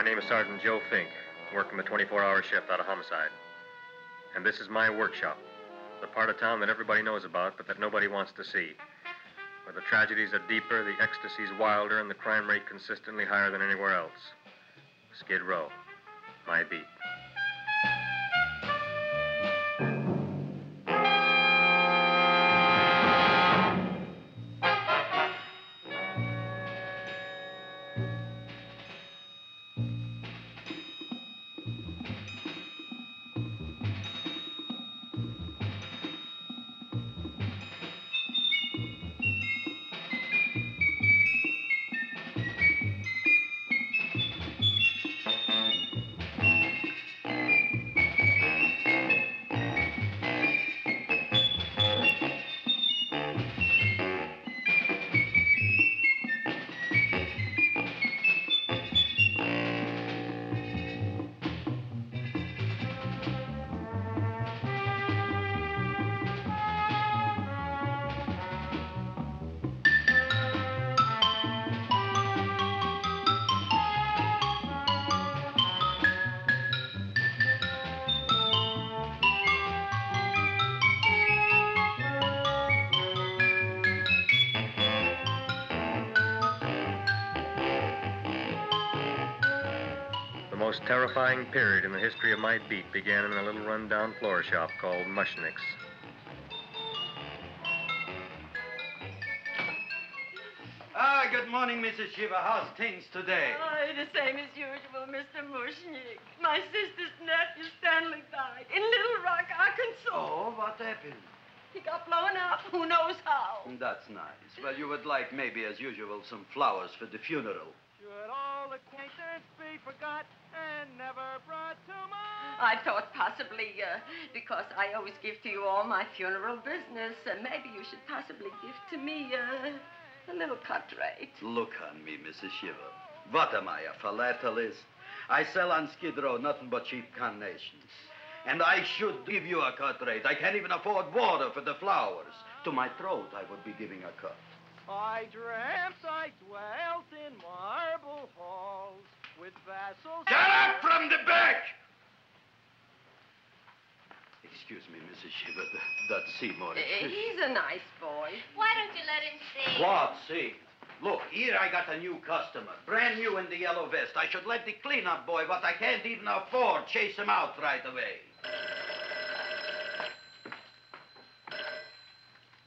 name is Sergeant Joe Fink, working the 24-hour shift out of homicide. And this is my workshop, the part of town that everybody knows about, but that nobody wants to see. Where the tragedies are deeper, the ecstasy's wilder, and the crime rate consistently higher than anywhere else. Skid Row, my beat. The most terrifying period in the history of my beat began in a little run-down floor shop called Mushnick's. Good morning, Mrs. Shiva. How's things today? Oh, the same as usual, Mr. Mushnick. My sister's nephew, Stanley, died in Little Rock, Arkansas. Oh, what happened? He got blown up. Who knows how? That's nice. Well, you would like, maybe as usual, some flowers for the funeral. Should all acquaintance be forgot and never brought to mind? I thought possibly, because I always give to you all my funeral business, maybe you should possibly give to me, a little cut rate. Look on me, Mrs. Shiva. What am I, a philatelist? I sell on Skid Row nothing but cheap carnations. And I should give you a cut rate. I can't even afford water for the flowers. To my throat, I would be giving a cut. I dreamt I dwelt in marble halls with vassals... Get up from the back! Excuse me, Mrs. Shiva, that's Seymour. He's a nice boy. Why don't you let him see? What, see? Look, here I got a new customer, brand new in the yellow vest. I should let the cleanup boy, but I can't even afford, chase him out right away.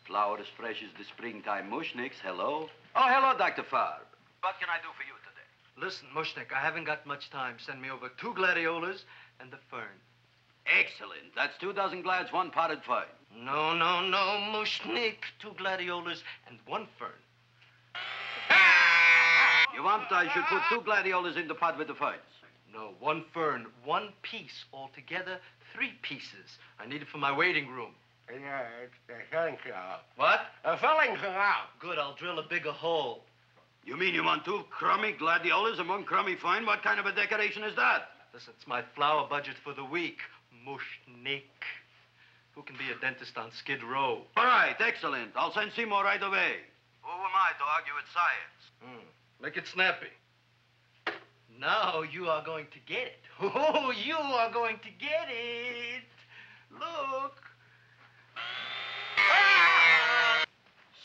Flower as fresh as the springtime Mushnicks. Hello? Oh, hello, Dr. Farb. What can I do for you today? Listen, Mushnick, I haven't got much time. Send me over 2 gladiolas and the fern. Excellent. That's 2 dozen glads, 1 potted fern. No, Mushnick. 2 gladiolas and 1 fern. You want I should put 2 gladiolas in the pot with the ferns? No, 1 fern, 1 piece. Altogether, 3 pieces. I need it for my waiting room. Yeah, it's the filling out. What? The filling's out. Good, I'll drill a bigger hole. You mean you want 2 crummy gladiolas and 1 crummy fern? What kind of a decoration is that? Listen, it's my flower budget for the week. Mushnick. Who can be a dentist on Skid Row? All right, excellent. I'll send Seymour right away. Who am I to argue with science? Make it snappy. Now you are going to get it. Oh, you are going to get it. Look.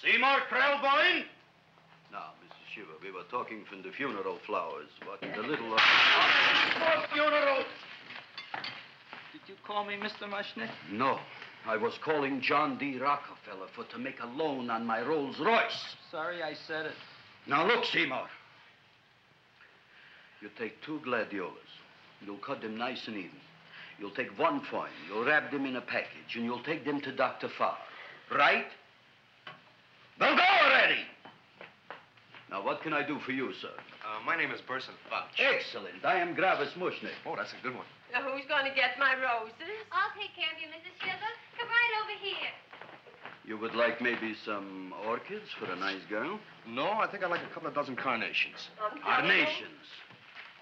Seymour Krellboyne? Now, Mrs. Shiva, we were talking from the funeral flowers. What the little... For funeral! Did you call me Mr. Mushnick? No. I was calling John D. Rockefeller to make a loan on my Rolls Royce. Sorry I said it. Now, look, Seymour. You take 2 gladiolas. You'll cut them nice and even. You'll take 1 fern. You'll wrap them in a package, and you'll take them to Dr. Farr. Right? Well, go already! Now, what can I do for you, sir? My name is Burson Fouch. Excellent. I am Gravis Mushnick. Oh, that's a good one. Who's going to get my roses? I'll take care of you, Mrs. Shiva. Come right over here. You would like maybe some orchids for a nice girl? No, I think I'd like a couple of dozen carnations. Carnations.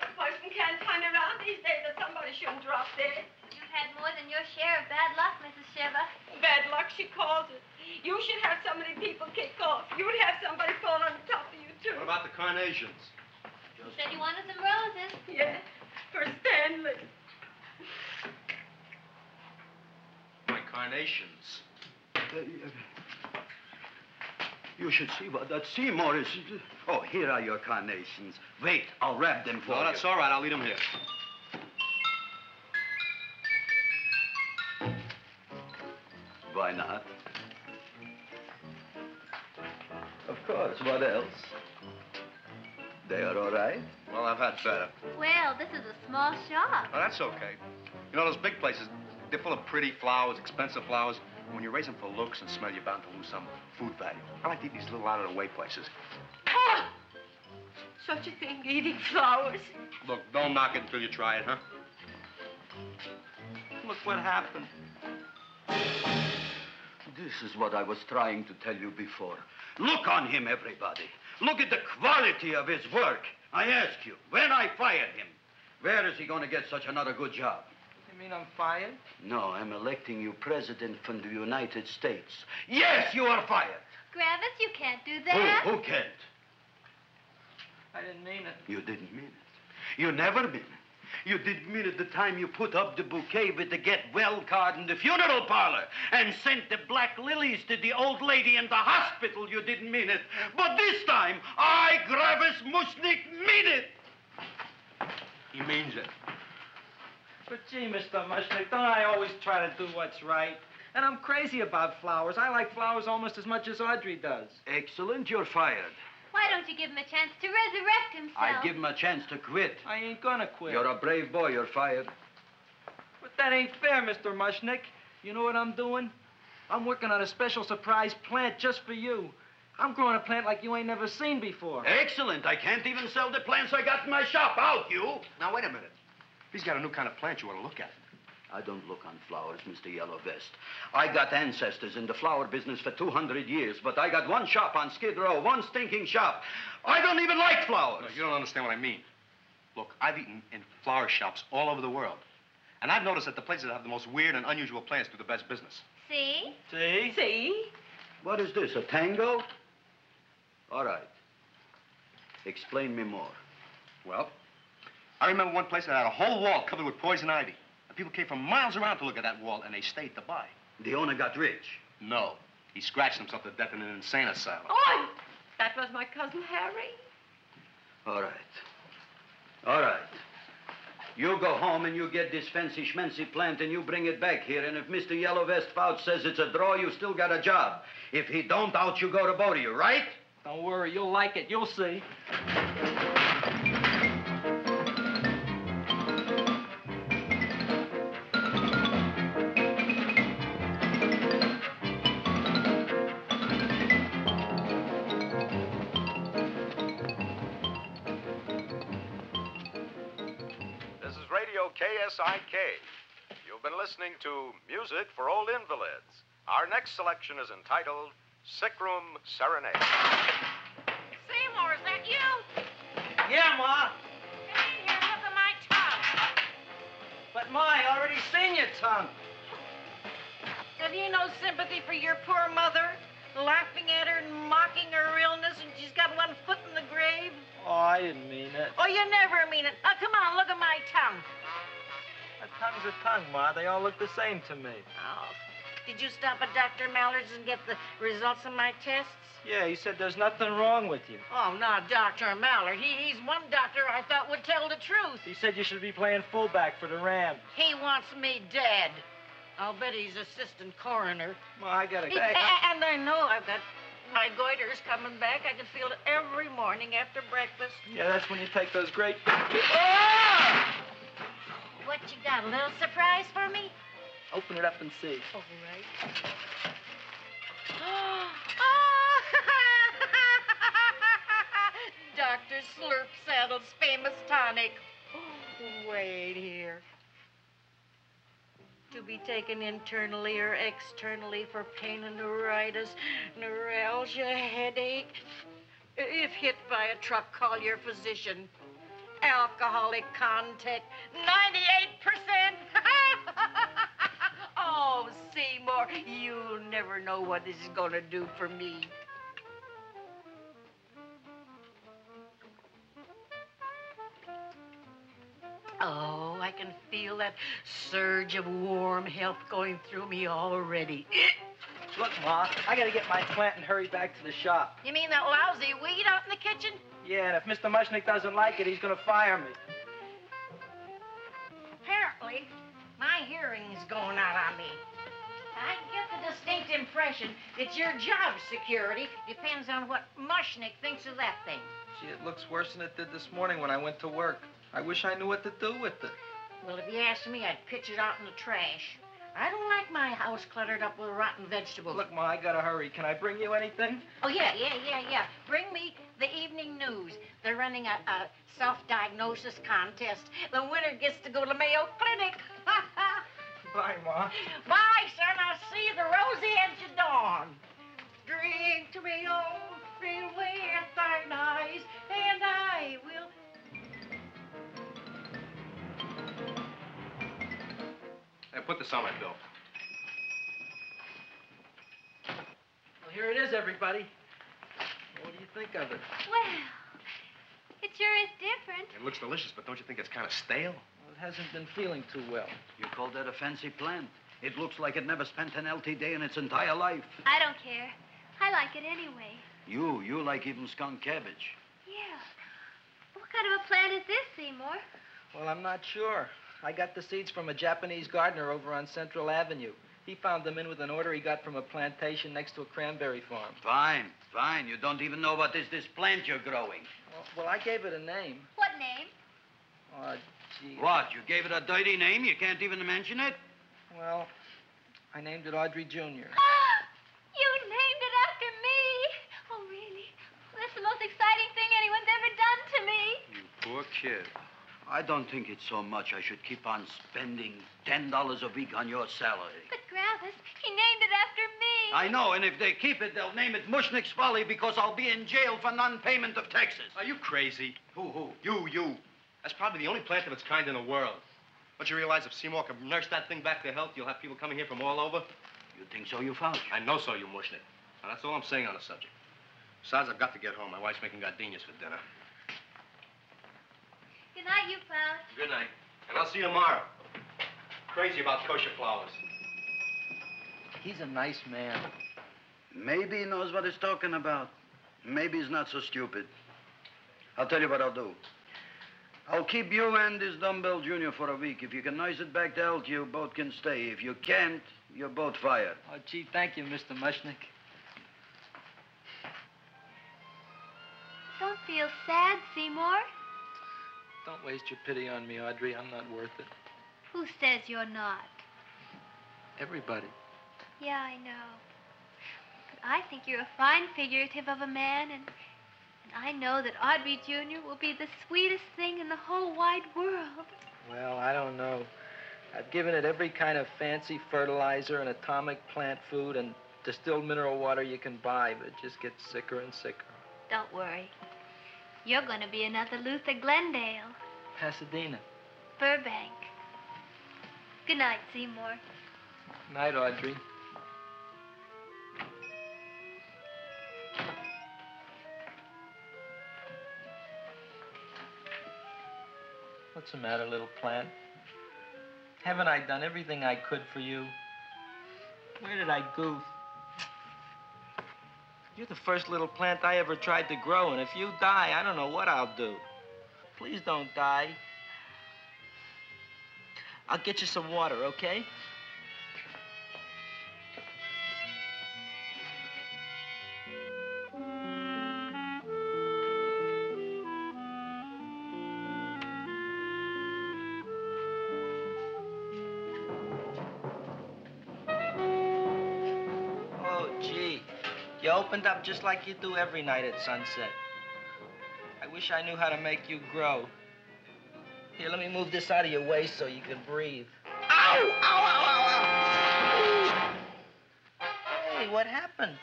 A person can't turn around these days that somebody shouldn't drop dead. You've had more than your share of bad luck, Mrs. Shiva. Bad luck, she calls it. You should have so many people kick off. You would have somebody fall on top of you, too. What about the carnations? Said you wanted some roses. Yeah, for Stanley. My carnations. You should see what that Seymour is. Oh, here are your carnations. Wait, I'll wrap them for No, you. that's all right. I'll leave them here. Why not? Of course, what else? They are all right? Well, I've had better. Well, this is a small shop. Oh, that's okay. You know, those big places, they're full of pretty flowers, expensive flowers. When you raise them for looks and smell, you're bound to lose some food value. I like to eat these little out-of-the-way places. Oh! Such a thing, eating flowers. Look, don't knock it until you try it, huh? Look what happened. This is what I was trying to tell you before. Look on him, everybody. Look at the quality of his work. I ask you, when I fired him, where is he going to get such another good job? You mean I'm fired? No, I'm electing you president from the United States. Yes, you are fired. Gravis, you can't do that. Who can't? I didn't mean it. You didn't mean it. You never mean it. You didn't mean it the time you put up the bouquet with the get well card in the funeral parlor and sent the black lilies to the old lady in the hospital. You didn't mean it. But this time, I, Gravis Mushnik, mean it. He means it. But gee, Mr. Mushnick, don't I always try to do what's right? And I'm crazy about flowers. I like flowers almost as much as Audrey does. Excellent, you're fired. Why don't you give him a chance to resurrect himself? I give him a chance to quit. I ain't gonna quit. You're a brave boy, you're fired. But that ain't fair, Mr. Mushnick. You know what I'm doing? I'm working on a special surprise plant just for you. I'm growing a plant like you ain't never seen before. Excellent. I can't even sell the plants I got in my shop. Out, you. Now, wait a minute. He's got a new kind of plant you want to look at. I don't look on flowers, Mr. Yellow Vest. I got ancestors in the flower business for 200 years, but I got one shop on Skid Row, one stinking shop. I don't even like flowers. No, you don't understand what I mean. Look, I've eaten in flower shops all over the world. And I've noticed that the places that have the most weird and unusual plants do the best business. See? See? See? What is this, a tango? All right. Explain me more. Well, I remember one place that had a whole wall covered with poison ivy. And people came from miles around to look at that wall, and they stayed to buy. The owner got rich. No. He scratched himself to death in an insane asylum. Oh, that was my cousin Harry. All right. All right. You go home and you get this fancy schmancy plant and you bring it back here. And if Mr. Yellow Vest Fouch says it's a draw, you still got a job. If he don't, out you go to both of you, right? Don't worry, you'll like it. You'll see. This is Radio KSIK. You've been listening to Music for Old Invalids. Our next selection is entitled Sick Room Serenade. Seymour, is that you? Yeah, Ma. Come in here, look at my tongue. But, Ma, I already seen your tongue. Have you no sympathy for your poor mother? Laughing at her and mocking her illness, and she's got one foot in the grave? Oh, I didn't mean it. Oh, you never mean it. Oh, come on, look at my tongue. A tongue's a tongue, Ma. They all look the same to me. Oh, did you stop at Dr. Mallard's and get the results of my tests? Yeah, he said there's nothing wrong with you. Oh, not Dr. Mallard. He's one doctor I thought would tell the truth. He said you should be playing fullback for the Rams. He wants me dead. I'll bet he's assistant coroner. Ma, I gotta go. And I know I've got my goiter's coming back. I can feel it every morning after breakfast. Yeah, that's when you take those great... What you got, a little surprise for me? Open it up and see. All right. Dr. Slurp Saddle's famous tonic. Wait here. To be taken internally or externally for pain and neuritis, neuralgia, headache. If hit by a truck, call your physician. Alcoholic contact, 98%. Oh, Seymour, you'll never know what this is going to do for me. Oh, I can feel that surge of warm health going through me already. Look, Ma, I gotta get my plant and hurry back to the shop. You mean that lousy weed out in the kitchen? Yeah, and if Mr. Mushnick doesn't like it, he's gonna fire me. Apparently, my hearing's going out on me. I get the distinct impression that your job security depends on what Mushnick thinks of that thing. Gee, it looks worse than it did this morning when I went to work. I wish I knew what to do with it. Well, if you asked me, I'd pitch it out in the trash. I don't like my house cluttered up with rotten vegetables. Look, Ma, I gotta hurry. Can I bring you anything? Oh, yeah. Bring me the evening news. They're running a self-diagnosis contest. The winner gets to go to Mayo Clinic. Bye, Ma. Bye, son. I'll see you at the rosy edge of dawn. Drink to me, oh, fill with thine eyes, and I will... Hey, put this on my bill. Well, here it is, everybody. What do you think of it? Well, it sure is different. It looks delicious, but don't you think it's kind of stale? Well, it hasn't been feeling too well. You call that a fancy plant? It looks like it never spent an LT day in its entire life. I don't care. I like it anyway. You like even skunk cabbage. Yeah. What kind of a plant is this, Seymour? Well, I'm not sure. I got the seeds from a Japanese gardener over on Central Avenue. He found them in with an order he got from a plantation next to a cranberry farm. Fine. You don't even know what is this plant you're growing. Well, I gave it a name. What name? Oh, gee. What, you gave it a dirty name? You can't even mention it? Well, I named it Audrey Jr. You named it after me. Oh, really? That's the most exciting thing anyone's ever done to me. You poor kid. I don't think it's so much I should keep on spending $10 a week on your salary. But, Gravis, he named it after me. I know, and if they keep it, they'll name it Mushnick's Folly because I'll be in jail for non-payment of taxes. Are you crazy? Who? You. That's probably the only plant of its kind in the world. Don't you realize if Seymour can nurse that thing back to health, you'll have people coming here from all over? You think so, you found? I know so, you Mushnick. Now, that's all I'm saying on the subject. Besides, I've got to get home. My wife's making gardenias for dinner. Good night, you pal. Good night. And I'll see you tomorrow. Crazy about kosher flowers. He's a nice man. Maybe he knows what he's talking about. Maybe he's not so stupid. I'll tell you what I'll do. I'll keep you and this dumbbell junior for a week. If you can nurse it back to health, you both can stay. If you can't, you're both fired. Oh, gee, thank you, Mr. Mushnick. Don't feel sad, Seymour. Don't waste your pity on me, Audrey. I'm not worth it. Who says you're not? Everybody. Yeah, I know. But I think you're a fine figurative of a man, and I know that Audrey Jr. will be the sweetest thing in the whole wide world. Well, I don't know. I've given it every kind of fancy fertilizer and atomic plant food and distilled mineral water you can buy, but it just gets sicker and sicker. Don't worry. You're going to be another Luther Glendale. Pasadena. Burbank. Good night, Seymour. Night, Audrey. What's the matter, little plant? Haven't I done everything I could for you? Where did I goof? You're the first little plant I ever tried to grow, and if you die, I don't know what I'll do. Please don't die. I'll get you some water, okay? Oh, gee. You opened up just like you do every night at sunset. I wish I knew how to make you grow. Here, let me move this out of your way so you can breathe. Ow! Ow, ow, ow, ow! Hey, what happened?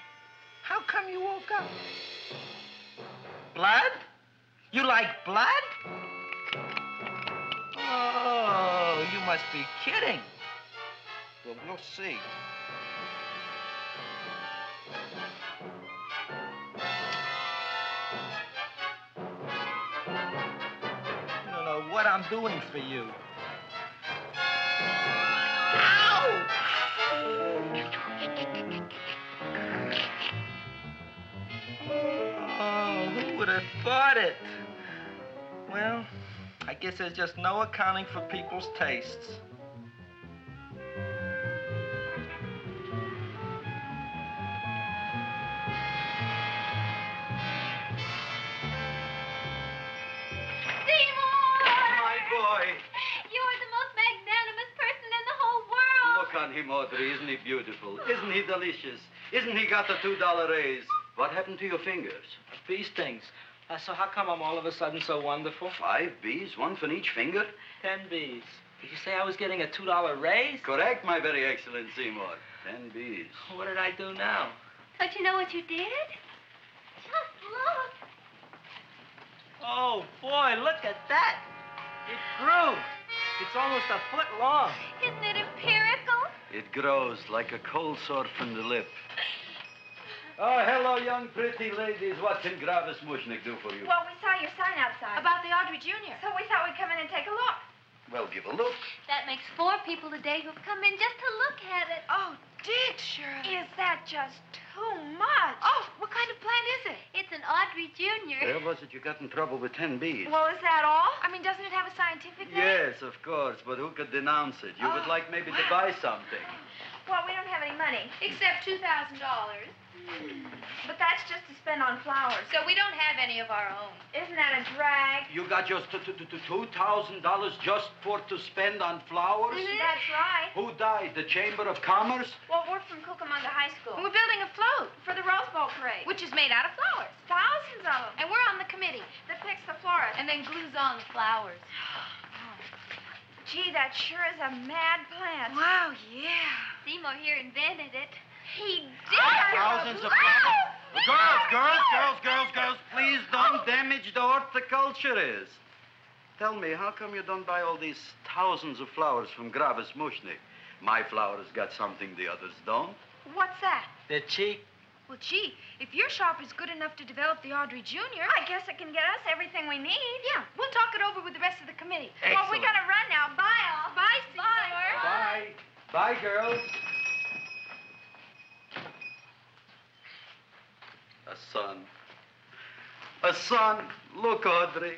How come you woke up? Blood? You like blood? Oh, you must be kidding. Well, we'll see. I don't know what I'm doing for you. Oh, who would have thought it? Well, I guess there's just no accounting for people's tastes. My boy. You're the most magnanimous person in the whole world. Look on him, Audrey. Isn't he beautiful? Isn't he delicious? Isn't he got the $2 raise? What happened to your fingers? Bee stings. So how come I'm all of a sudden so wonderful? 5 bees, one for each finger? 10 bees. Did you say I was getting a $2 raise? Correct, my very excellent Seymour. 10 bees. What did I do now? Don't you know what you did? Just look. Oh, boy, look at that. It grew. It's almost a foot long. Isn't it empirical? It grows like a cold sore from the lip. Oh, hello, young pretty ladies. What can Gravis Mushnick do for you? Well, we saw your sign outside. About the Audrey Jr. So we thought we'd come in and take a look. Well, give a look. That makes 4 people today who've come in just to look at it. Oh, Dick, Shirley. Is that just too much? Oh, what kind of plant is it? It's an Audrey Jr. Where was it you got in trouble with 10 bees? Well, is that all? I mean, doesn't it have a scientific name? Yes, of course, but who could denounce it? You would like maybe to buy something. Well, we don't have any money. Except $2,000. But that's just to spend on flowers. So we don't have any of our own. Isn't that a drag? You got just $2,000 just to spend on flowers? That's right. Who died? The Chamber of Commerce? Well, we're from Cucamonga High School. We're building a float for the Rose Bowl parade. Which is made out of flowers. Thousands of them. And we're on the committee that picks the florists. And then glues on the flowers. Gee, that sure is a mad plant. Wow, yeah. Seymour here invented it. He did. Thousands of flowers. Girls, please don't damage the horticulturist. Tell me, how come you don't buy all these thousands of flowers from Gravis Mushnick? My flowers got something the others don't. What's that? They're cheap. Well, gee, if your shop is good enough to develop the Audrey Jr., I guess it can get us everything we need. Yeah, we'll talk it over with the rest of the committee. Excellent. Well, we gotta run now. Bye, all. Bye, Seymour. Bye. Bye, girls. A son. A son. Look, Audrey.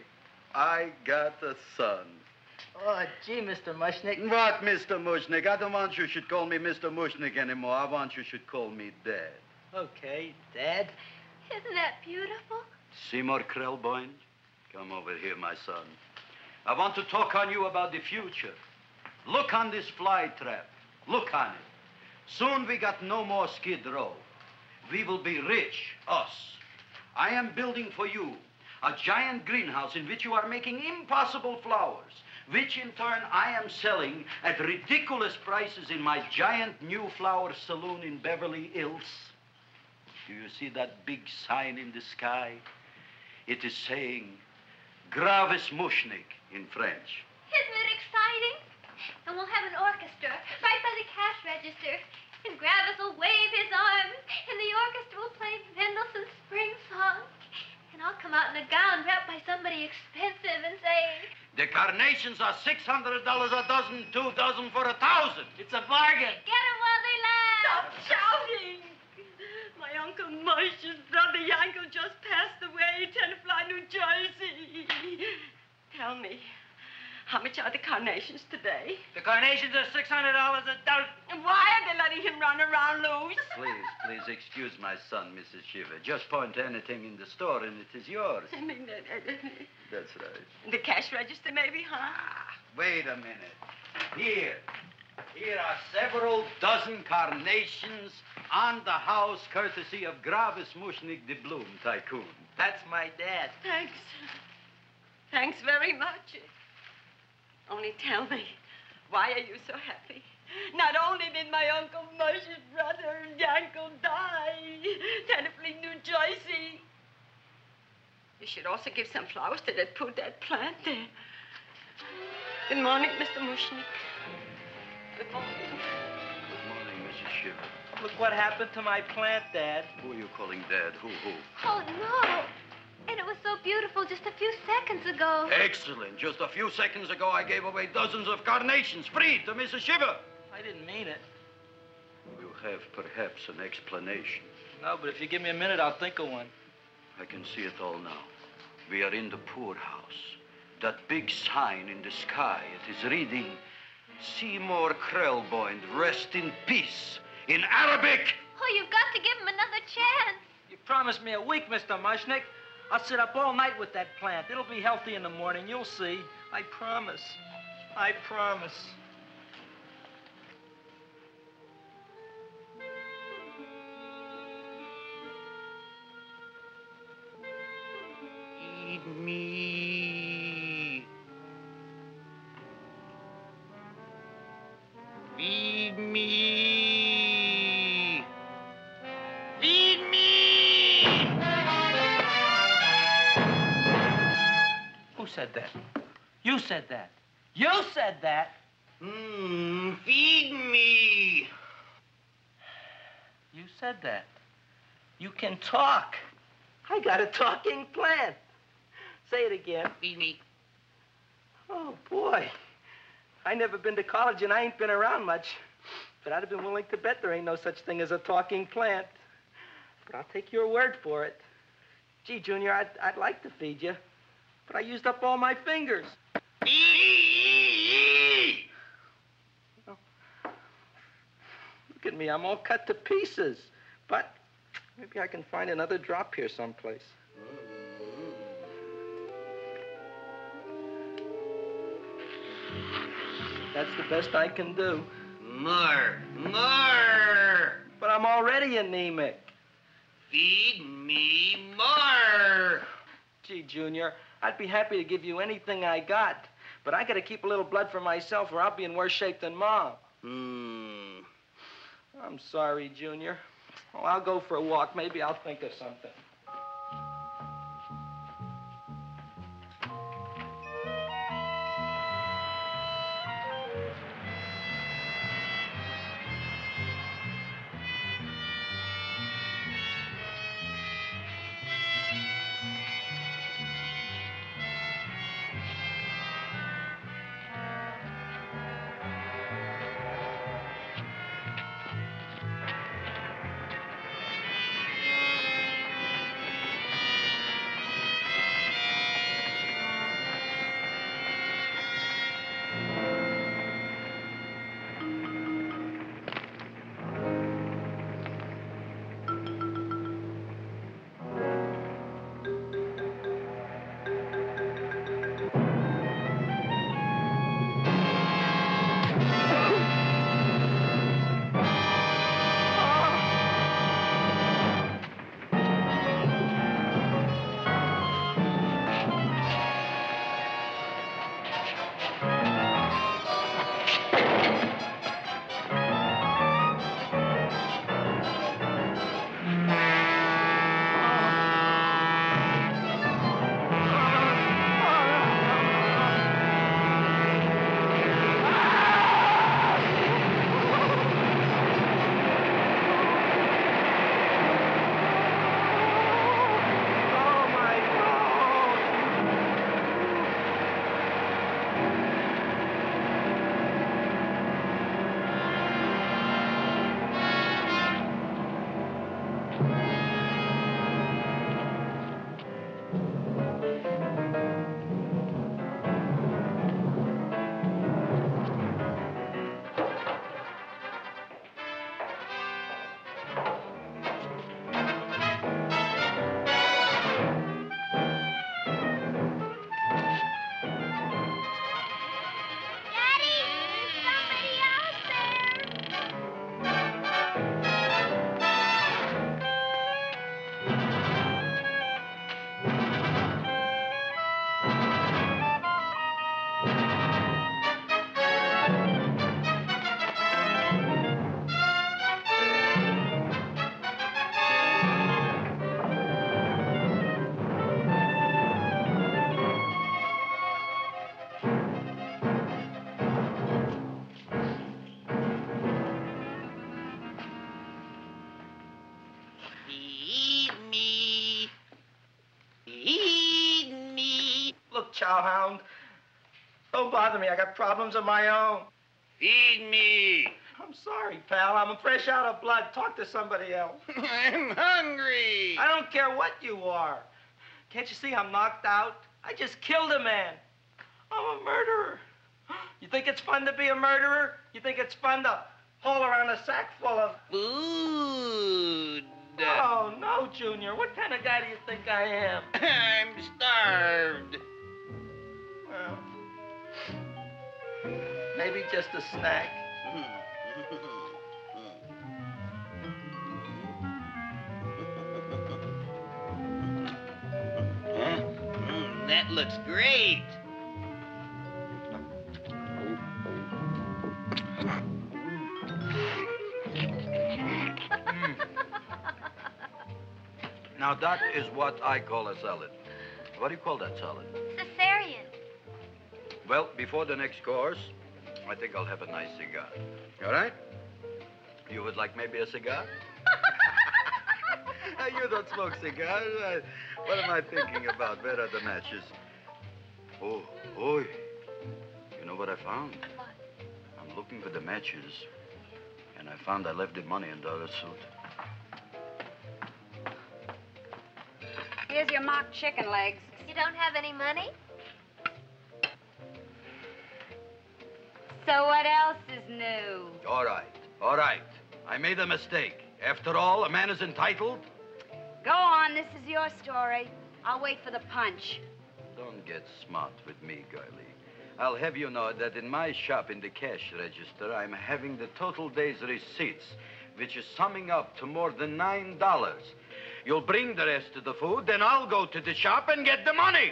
I got a son. Oh, gee, Mr. Mushnick. What, Mr. Mushnick? I don't want you should call me Mr. Mushnick anymore. I want you should call me Dad. Okay, Dad. Isn't that beautiful? Seymour Krelboyne, come over here, my son. I want to talk on you about the future. Look on this fly trap. Look on it. Soon we got no more Skid Row. We will be rich, us. I am building for you a giant greenhouse in which you are making impossible flowers, which in turn I am selling at ridiculous prices in my giant new flower saloon in Beverly Hills. Do you see that big sign in the sky? It is saying Gravis Mushnick in French. Isn't it exciting? And we'll have an orchestra right by the cash register. And Gravis will wave his arms, and the orchestra will play Mendelssohn's Spring Song. And I'll come out in a gown wrapped by somebody expensive and say, The carnations are $600 a dozen, 2 dozen for 1,000. It's a bargain. get 'em while they last. Stop shouting! My Uncle Moshe's brother Yankel just passed away, Tenafly, New Jersey. Tell me, how much are the carnations today? The carnations are $600 a dozen. And why are they letting him run around loose? Please excuse my son, Mrs. Shiver. Just point to anything in the store and it is yours. I mean, That's right. the cash register maybe, huh? Wait a minute. Here are several dozen carnations on the house courtesy of Gravis Mushnick the Bloom Tycoon. That's my dad. Thanks. Thanks very much. Only tell me, why are you so happy? Not only did my Uncle Moshe's brother Yankel die, Tenafly, New Jersey, you should also give some flowers to that poor dead plant there. Good morning, Mr. Mushnick. Good morning. Good morning, Mrs. Shiver. Look what happened to my plant, Dad. Who are you calling Dad? Who? Oh, no. It And it was so beautiful just a few seconds ago. Excellent. Just a few seconds ago, I gave away dozens of carnations free to Mrs. Shiver. I didn't mean it. You have perhaps an explanation. No, but if you give me a minute, I'll think of one. I can see it all now. We are in the poorhouse. That big sign in the sky, it is reading, Seymour Krelboyne, rest in peace, in Arabic. Oh, you've got to give him another chance. You promised me a week, Mr. Mushnick. I'll sit up all night with that plant. It'll be healthy in the morning. You'll see. I promise. I promise. Feed me. Feed me. Feed me. Who said that? You said that. You said that. Feed me. You said that. You can talk. I got a talking plant. Say it again. Feed me. Oh, boy. I never been to college and I ain't been around much. But I'd have been willing to bet there ain't no such thing as a talking plant. But I'll take your word for it. Gee, Junior, I'd like to feed you. But I used up all my fingers. Oh. Look at me. I'm all cut to pieces. But maybe I can find another drop here someplace. That's the best I can do. More. But I'm already anemic. Feed me more. Gee, Junior, I'd be happy to give you anything I got. But I gotta keep a little blood for myself or I'll be in worse shape than Mom. I'm sorry, Junior. Oh, I'll go for a walk. Maybe I'll think of something. cowhound. Don't bother me. I got problems of my own. Feed me. I'm sorry, pal. I'm fresh out of blood. Talk to somebody else. I'm hungry. I don't care what you are. Can't you see I'm knocked out? I just killed a man. I'm a murderer. You think it's fun to be a murderer? You think it's fun to haul around a sack full of... Food. Oh, no, Junior. What kind of guy do you think I am? I'm starved. Well, maybe just a snack. Huh? That looks great. Now, that is what I call a salad. What do you call that salad? Caesarean. Well, before the next course, I think I'll have a nice cigar. All right? You would like maybe a cigar? You don't smoke cigars. What am I thinking about? Where are the matches? Oh, oi. You know what I found? What? I'm looking for the matches, and I found I left the money in the other suit. Here's your mock chicken legs. You don't have any money? So what else is new? All right. I made a mistake. After all, a man is entitled. Go on, this is your story. I'll wait for the punch. Don't get smart with me, girlie. I'll have you know that in my shop in the cash register, I'm having the total day's receipts, which is summing up to more than $9. You'll bring the rest of the food, then I'll go to the shop and get the money.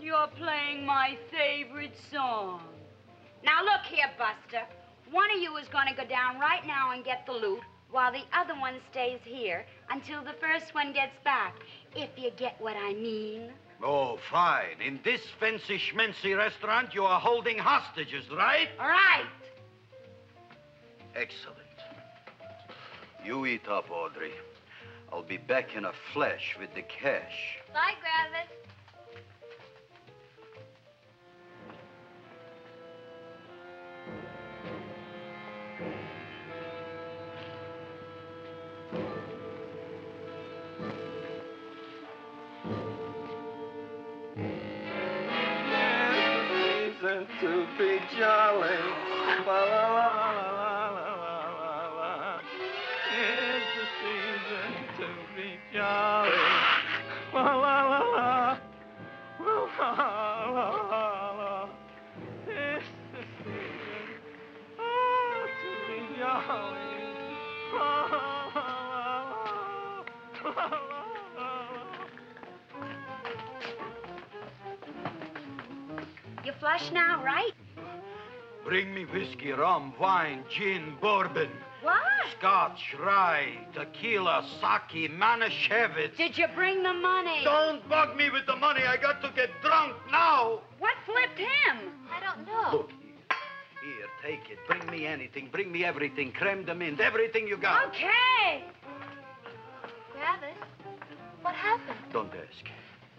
You're playing my favorite song. Now look here, Buster. One of you is going to go down right now and get the loot, while the other one stays here until the first one gets back, if you get what I mean. Oh, fine. In this fancy schmancy restaurant, you are holding hostages, right? All right. Excellent. You eat up, Audrey. I'll be back in a flash with the cash. Bye, Gravis. To be jolly. La, la, la, la, la, la, la. It's the season to be jolly. La, la, la, la. La, la, la, la. It's the season to be jolly. La, la, la, la, la, la. You flush now, right? Bring me whiskey, rum, wine, gin, bourbon. What? Scotch, rye, tequila, sake, Manischewitz. Did you bring the money? Don't bug me with the money. I got to get drunk now. What flipped him? I don't know. Look here. Here, take it. Bring me anything. Bring me everything. Creme de menthe, everything you got. Okay. Gravis, what happened? Don't ask.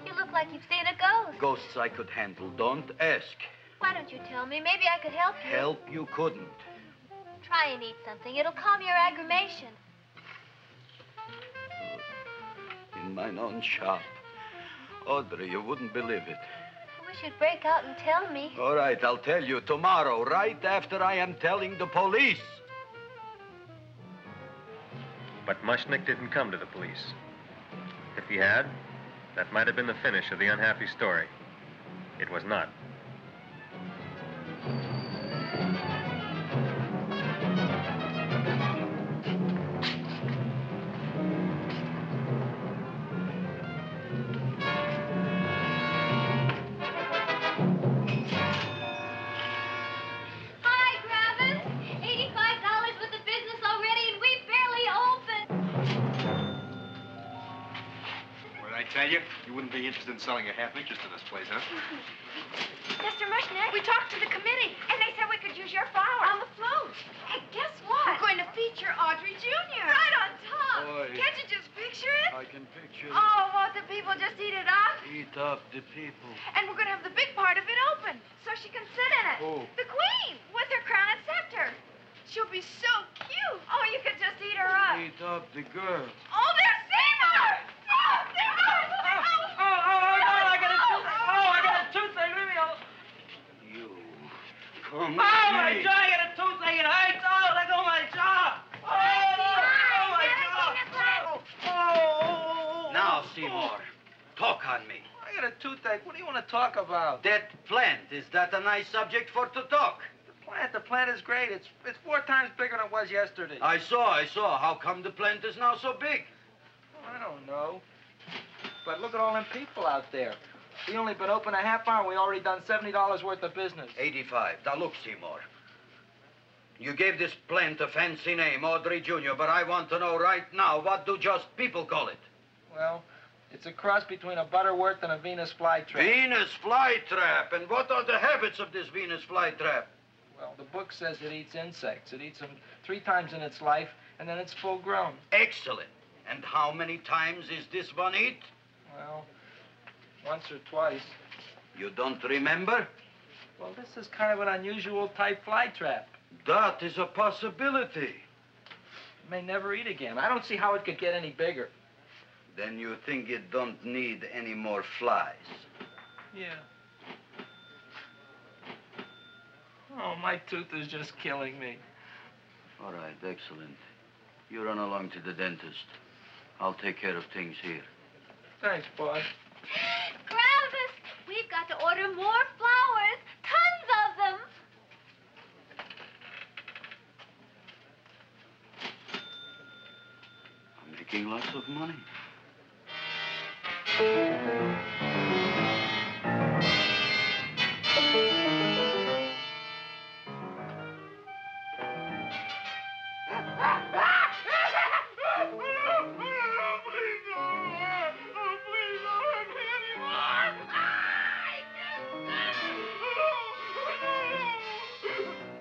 You look like you've seen a ghost. Ghosts I could handle. Don't ask. Why don't you tell me? Maybe I could help you. Help you couldn't. Try and eat something. It'll calm your aggravation. In mine own shop. Audrey, you wouldn't believe it. I wish you'd break out and tell me. All right, I'll tell you tomorrow, right after I am telling the police. But Mushnick didn't come to the police. If he had, that might have been the finish of the unhappy story. It was not. Hi, Gravis. $85 with the business already, and we barely opened. What'd I tell You wouldn't be interested in selling a half interest in this place, huh? Mr. Mushnet, we talked to the committee, and they said we could use your flowers. On the float. Hey, guess what? We're going to feature Audrey Jr. Right on top. Boy. Can't you just picture it? I can picture it. Oh, won't the people just eat it up? Eat up the people. And we're going to have the big part of it open, so she can sit in it. Who? The queen, with her crown and scepter. She'll be so cute. Oh, you could just eat her up. Eat up the girl. Oh, there's Seymour! Oh, Seymour! I got a toothache. Leave me alone. You. Come My jaw, I got a toothache. It hurts. Oh, let go of my jaw. Oh. Now, Seymour, talk on me. I got a toothache. What do you want to talk about? That plant, is that a nice subject for to talk? The plant is great. It's 4 times bigger than it was yesterday. I saw. How come the plant is now so big? I don't know. But look at all them people out there. We only been open a half hour, and we already done $70 worth of business. 85. Now, look, Seymour. You gave this plant a fancy name, Audrey Jr., but I want to know right now, what do just people call it? Well, it's a cross between a Butterworth and a Venus flytrap. Venus flytrap. And what are the habits of this Venus flytrap? Well, the book says it eats insects. It eats them 3 times in its life, and then it's full grown. Excellent. And how many times is this one eat? Well, once or twice. You don't remember? Well, this is kind of an unusual type flytrap. That is a possibility. It may never eat again. I don't see how it could get any bigger. Then you think it don't need any more flies? Yeah. Oh, my tooth is just killing me. All right, excellent. You run along to the dentist. I'll take care of things here. Thanks, boss. Gravis, we've got to order more flowers. Tons of them. I'm making lots of money.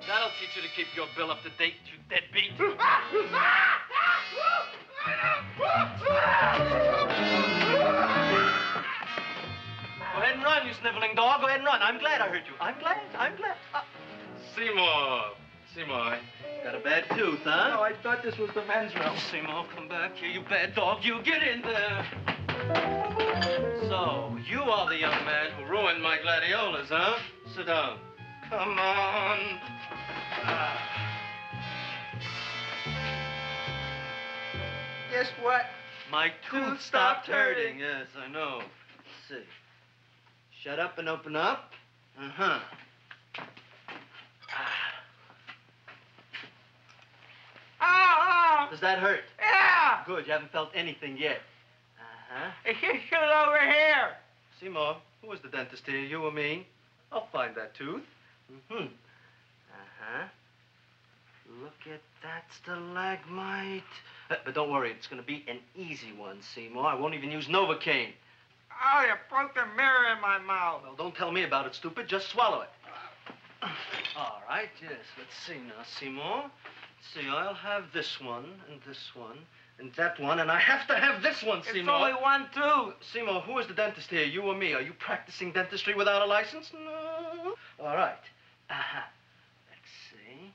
That'll teach you to keep your bill up to date, you deadbeat. Go ahead and run, you sniveling dog. Go ahead and run. I'm glad I hurt you. I'm glad. Seymour, got a bad tooth, huh? No, I thought this was the men's room. Seymour, come back here, you bad dog. You get in there. So, you are the young man who ruined my gladiolas, huh? Sit down. Come on. Guess what? My tooth stopped hurting. Yes, I know. Let's see. Shut up and open up. Uh-huh. Oh! Does that hurt? Yeah! Good, you haven't felt anything yet. Uh-huh. Get it over here. Seymour, who is the dentist here, you or me? I'll find that tooth. Mm-hmm. Uh-huh. Look at that stalagmite. But don't worry, it's going to be an easy one, Seymour. I won't even use Novocaine. Oh, you broke the mirror in my mouth. Well, don't tell me about it, stupid. Just swallow it. All right, yes. Let's see now, Seymour. Let's see, I'll have this one, and that one, and I have to have this one, Seymour. It's only one tooth. Seymour, who is the dentist here, you or me? Are you practicing dentistry without a license? No. All right. Uh-huh. Let's see.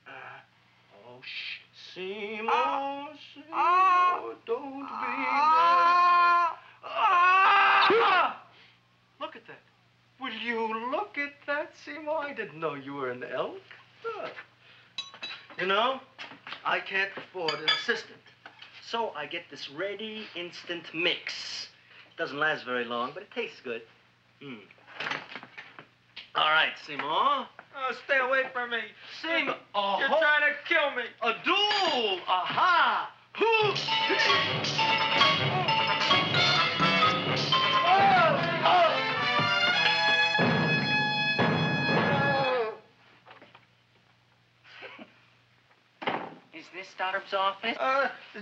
Oh, shh. Seymour, Seymour, don't be mad. Look at that. Will you look at that, Seymour? I didn't know you were an elk. You know, I can't afford an assistant. So I get this ready instant mix. It doesn't last very long, but it tastes good. All right, Seymour. Oh, stay away from me. Seymour. You're trying to kill me. A duel. Aha. Is this Stoddard's office?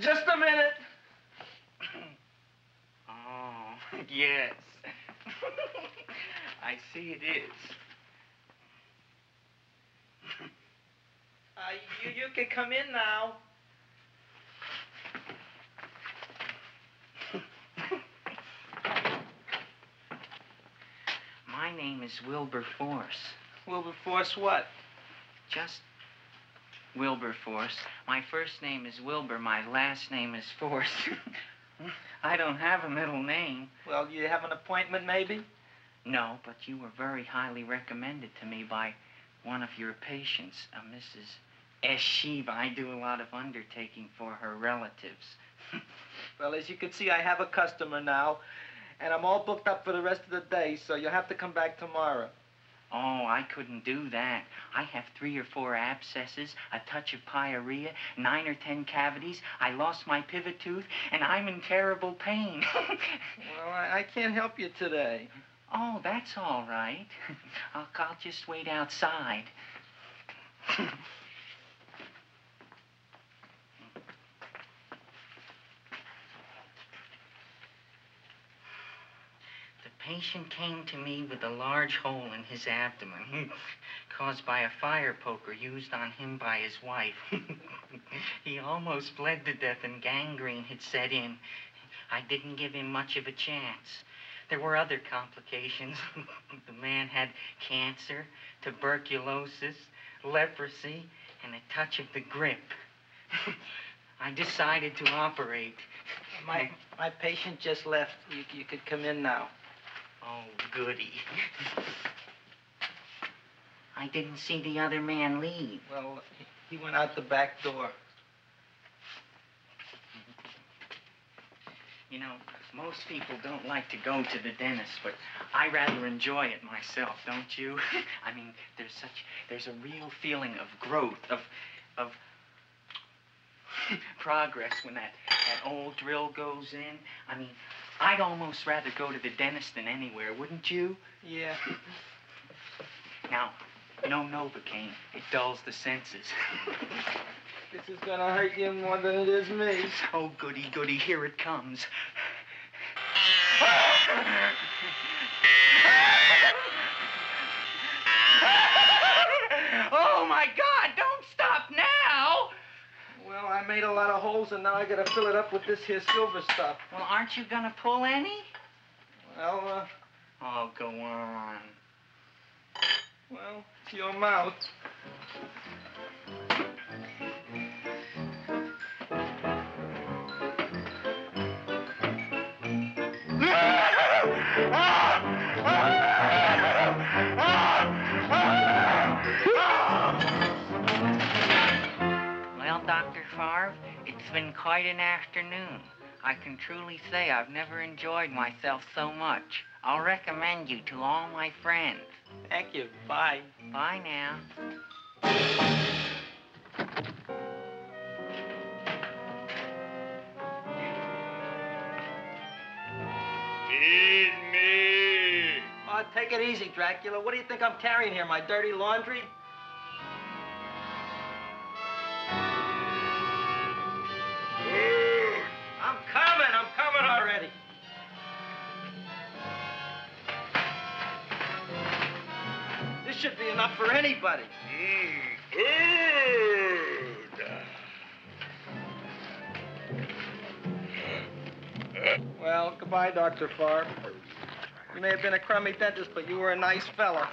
Just a minute. Oh. Yes. I see it is. You can come in now. My name is Wilberforce. Wilberforce what? Just Wilberforce. My first name is Wilbur. My last name is Force. I don't have a middle name. Well, you have an appointment, maybe? No, but you were very highly recommended to me by one of your patients, Mrs. S. Shiva. I do a lot of undertaking for her relatives. Well, as you can see, I have a customer now, and I'm all booked up for the rest of the day, so you'll have to come back tomorrow. Oh, I couldn't do that. I have 3 or 4 abscesses, a touch of pyorrhea, 9 or 10 cavities. I lost my pivot tooth, and I'm in terrible pain. Well, I can't help you today. Oh, that's all right. I'll just wait outside. The patient came to me with a large hole in his abdomen caused by a fire poker used on him by his wife. He almost bled to death and gangrene had set in. I didn't give him much of a chance. There were other complications. The man had cancer, tuberculosis, leprosy, and a touch of the grip. I decided to operate. My patient just left. You could come in now. Oh, goody. I didn't see the other man leave. Well, he went out the back door. You know, most people don't like to go to the dentist, but I rather enjoy it myself, don't you? I mean, there's a real feeling of growth, of progress when that old drill goes in. I mean, I'd almost rather go to the dentist than anywhere, wouldn't you? Yeah. Now, no Novocaine. It dulls the senses. This is gonna hurt you more than it is me. Oh, goody, goody, here it comes. Oh, my God, don't stop now! Well, I made a lot of holes, and now I gotta fill it up with this here silver stuff. Well, aren't you gonna pull any? Well, Oh, go on. Well, it's your mouth. Well, Dr. Favre, it's been quite an afternoon. I can truly say I've never enjoyed myself so much. I'll recommend you to all my friends. Thank you. Bye. Bye now. Feed me. Oh, take it easy, Dracula. What do you think I'm carrying here, my dirty laundry? I'm coming already. This should be enough for anybody. Well, goodbye, Dr. Favre. You may have been a crummy dentist, but you were a nice fella.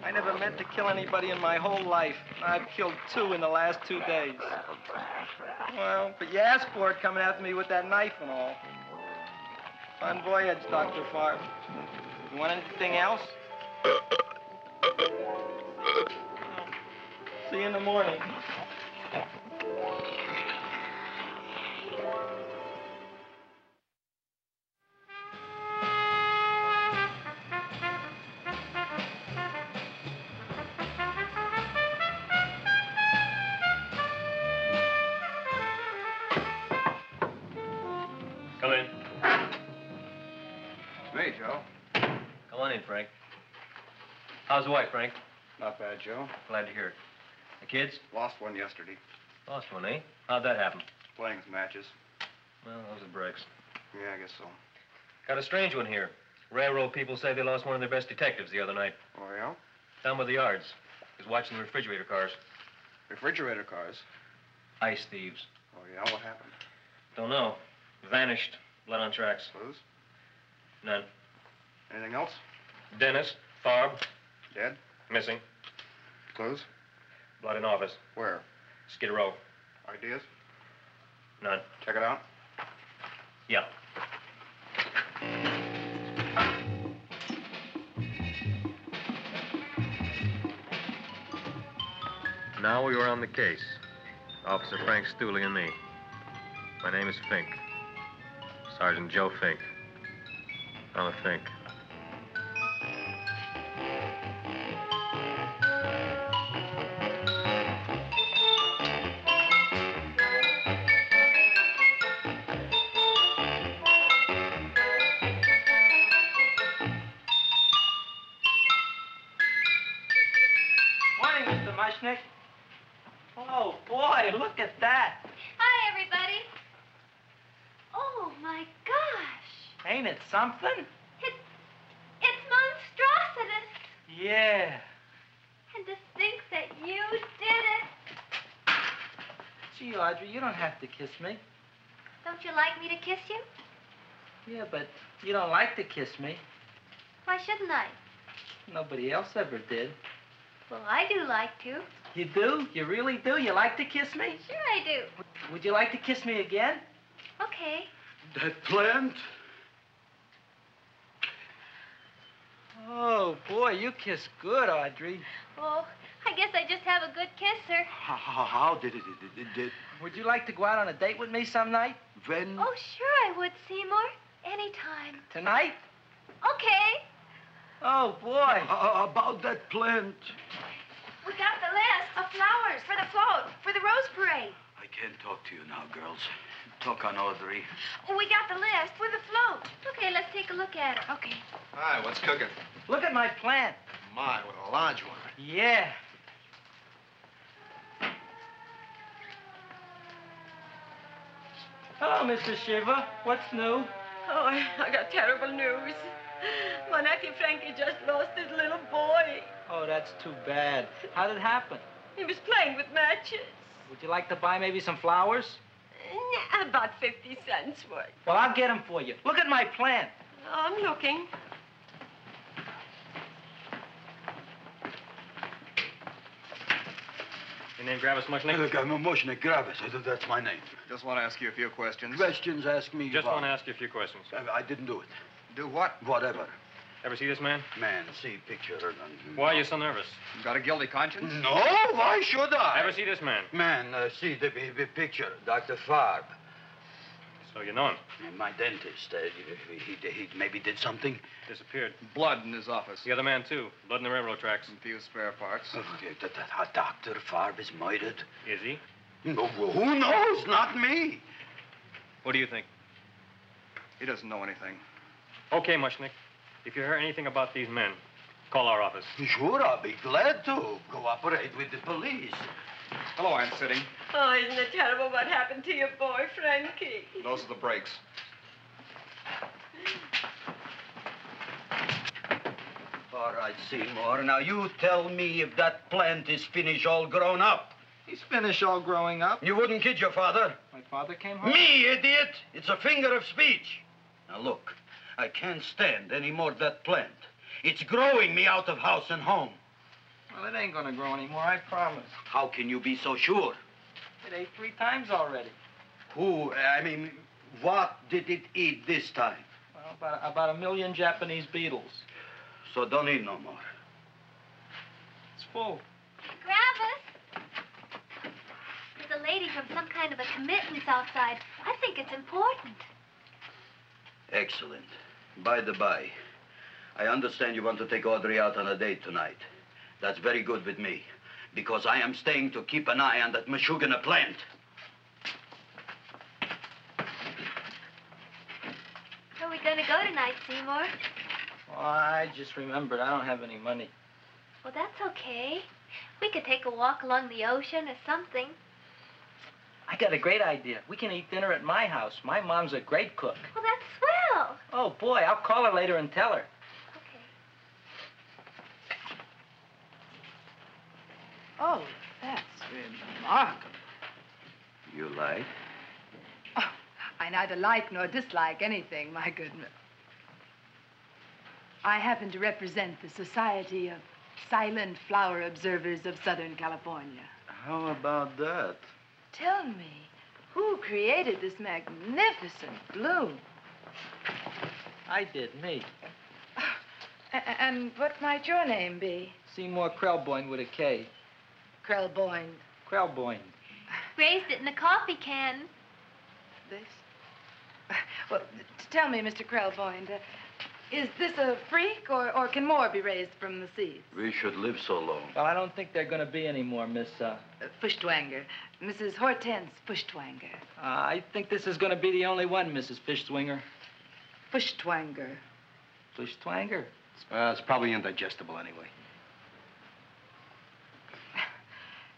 I never meant to kill anybody in my whole life. I've killed 2 in the last 2 days. Well, but you asked for it coming after me with that knife and all. Bon voyage, Dr. Favre. You want anything else? See you in the morning. Come in. Hey, Joe. Come on in, Frank. How's the wife, Frank? Not bad, Joe. Glad to hear it. The kids? Lost one yesterday. Lost one, eh? How'd that happen? Playing some matches. Well, those are breaks. Yeah, I guess so. Got a strange one here. Railroad people say they lost one of their best detectives the other night. Oh, yeah? Down by the yards. He was watching the refrigerator cars. Refrigerator cars? Ice thieves. Oh, yeah? What happened? Don't know. Vanished. Blood on tracks. Clues? None. Anything else? Dennis. Farb. Dead? Missing. Clues? Blood in office. Where? Skid Row. Ideas? None. Check it out. Yeah. Now we are on the case. Officer Frank Stooley and me. My name is Fink. Sergeant Joe Fink. I'm a Fink. Morning, Mr. Mushnick. Oh, boy, look at that. Hi, everybody. Oh, my gosh. Ain't it something? It's monstrositous. Yeah. And to think that you did it. Gee, Audrey, you don't have to kiss me. Don't you like me to kiss you? Yeah, but you don't like to kiss me. Why shouldn't I? Nobody else ever did. Well, I do like to. You do? You really do? You like to kiss me? Sure I do. Would you like to kiss me again? Okay. That plant? Oh, boy, you kiss good, Audrey. Oh, I guess I just have a good kisser. How did it? Would you like to go out on a date with me some night? When? Oh, sure I would, Seymour. Anytime. Tonight? Okay. Oh, boy. About that plant. We got the list of flowers for the float, for the Rose Parade. I can't talk to you now, girls. Talk on Audrey. We got the list for the float. Okay, let's take a look at her. Okay. Hi, what's cooking? Look at my plant. My, with a large one. Yeah. Hello, Mr. Shiva. What's new? Oh, I got terrible news. My nephew Frankie just lost his little boy. Oh, that's too bad. How did it happen? He was playing with matches. Would you like to buy maybe some flowers? About 50 cents worth. Well, I'll get them for you. Look at my plant. I'm looking. Your name Gravis Mushnick? Look, I'm a Mushnick Gravis. That's my name. Just want to ask you a few questions. Questions, ask me. Just want to ask you a few questions. I didn't do it. Do what? Whatever. Ever see this man? Man, see picture. Why are you so nervous? You got a guilty conscience? No, why should I? Ever see this man? Man, see the picture. Dr. Farb. So you know him? My dentist. He maybe did something. Disappeared. Blood in his office. The other man, too. Blood in the railroad tracks. And a few spare parts. Dr. Farb is murdered. Is he? No, who knows? Not me. What do you think? He doesn't know anything. Okay, Mushnick. If you hear anything about these men, call our office. Sure, I'll be glad to cooperate with the police. Hello, Aunt Sitting. Oh, isn't it terrible what happened to your boy, Frankie? Those are the brakes. All right, Seymour. Now, you tell me if that plant is finished all grown up. He's finished all growing up. You wouldn't kid your father? My father came home? Me, idiot! It's a finger of speech. Now, look. I can't stand any more of that plant. It's growing me out of house and home. Well, it ain't gonna grow anymore, I promise. How can you be so sure? It ate 3 times already. What did it eat this time? Well, about 1 million Japanese beetles. So don't eat no more. It's full. Gravis. There's a lady from some kind of a committee's outside. I think it's important. Excellent. By the by, I understand you want to take Audrey out on a date tonight. That's very good with me, because I am staying to keep an eye on that Meshuggah plant. Where are we going to go tonight, Seymour? Well, I just remembered I don't have any money. Well, that's okay. We could take a walk along the ocean or something. I got a great idea. We can eat dinner at my house. My mom's a great cook. Well, that's swell. Oh, boy, I'll call her later and tell her. Okay. Oh, that's remarkable. You like? Oh, I neither like nor dislike anything, my goodness. I happen to represent the Society of Silent Flower Observers of Southern California. How about that? Tell me, who created this magnificent bloom? I did, me. And what might your name be? Seymour Krelboyne with a K. Krelboyne. Krelboyne. Raised it in a coffee can. This? Well, tell me, Mr. Krelboyne, is this a freak, or can more be raised from the seeds? We should live so long. Well, I don't think there are going to be any more, Miss, Fuschtwanger. Mrs. Hortense Fuschtwanger. I think this is going to be the only one, Mrs. Fishtwinger. Fuschtwanger. Fishtwanger? It's probably indigestible anyway.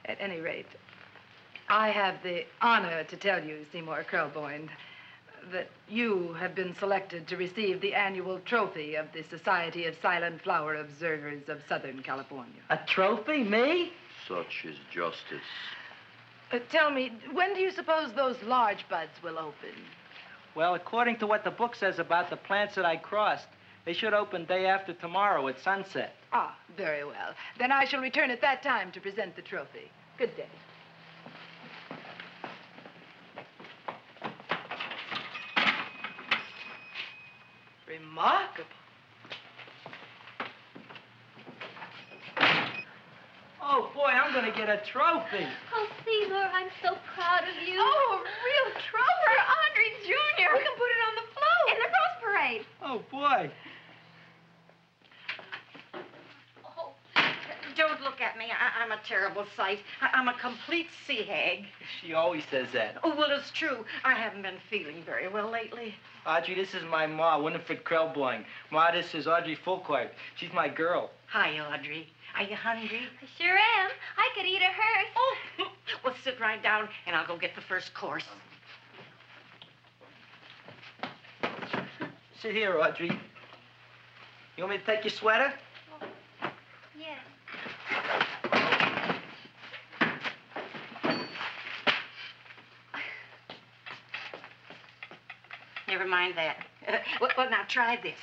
At any rate, I have the honor to tell you, Seymour Krelboyne, that you have been selected to receive the annual trophy of the Society of Silent Flower Observers of Southern California. A trophy? Me? Such is justice. Tell me, when do you suppose those large buds will open? Well, according to what the book says about the plants that I crossed, they should open day after tomorrow at sunset. Ah, very well. Then I shall return at that time to present the trophy. Good day. Remarkable. Oh, boy, I'm going to get a trophy. Oh, Seymour, I'm so proud of you. Oh, a real trophy for Audrey Jr. We can put it on the float. In the Rose Parade. Oh, boy. Oh, don't look at me. I'm a terrible sight. I'm a complete sea hag. She always says that. Oh, well, it's true. I haven't been feeling very well lately. Audrey, this is my ma, Winifred Krelboyne. Ma, this is Audrey Fulcourt. She's my girl. Hi, Audrey. Are you hungry? I sure am. I could eat a hearse. Oh, well, sit right down, and I'll go get the first course. Sit here, Audrey. You want me to take your sweater? Yes. Never mind that. Well, now try this.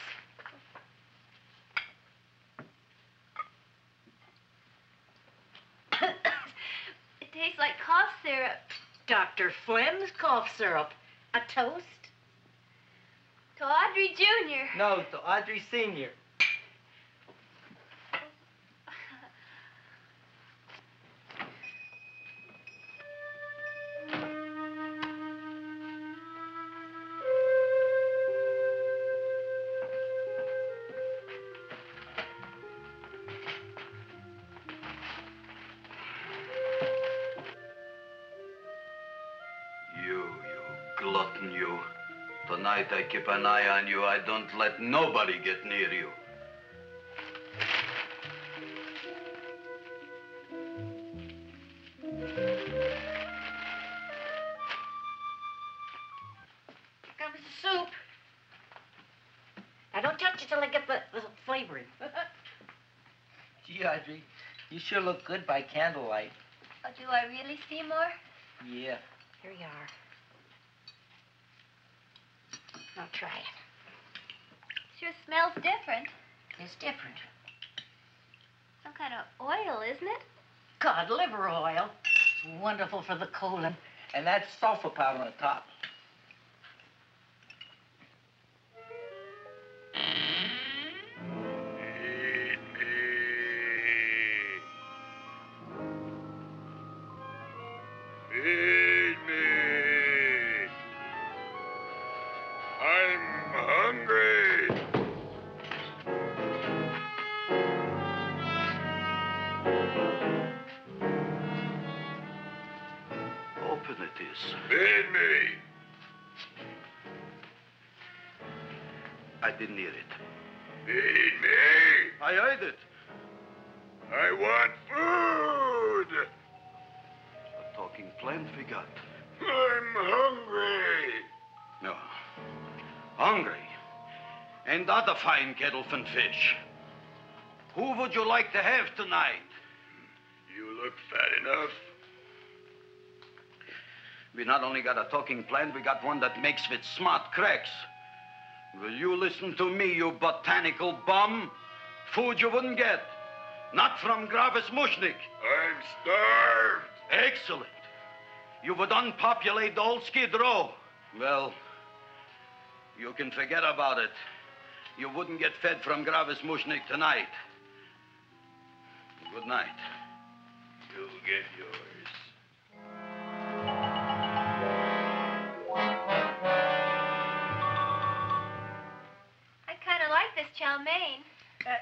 It tastes like cough syrup. Dr. Flem's cough syrup. A toast? To Audrey Jr. No, to Audrey Sr. You glutton, you. Tonight I keep an eye on you. I don't let nobody get near you. Comes the soup. Now, don't touch it till I get the flavoring. Gee, Audrey, you sure look good by candlelight. Oh, do I really, Seymour? Yeah. Here you are. Now try it. Sure smells different. It's different. Some kind of oil, isn't it? Cod liver oil. It's wonderful for the colon. And that's sulfur powder on the top. Feed me. I'm hungry. Open it is. Feed me. I didn't hear it. Feed me. I heard it. I want food. A talking plant we got. I'm hungry. No. Hungry? Ain't that a fine kettle of fish? Who would you like to have tonight? You look fat enough. We not only got a talking plant, we got one that makes with smart cracks. Will you listen to me, you botanical bum? Food you wouldn't get. Not from Gravis Mushnik. I'm starved. Excellent. You would unpopulate the old Skid Row. Well, you can forget about it. You wouldn't get fed from Gravis Mushnik tonight. Good night. You'll get yours. I kind of like this chow mein.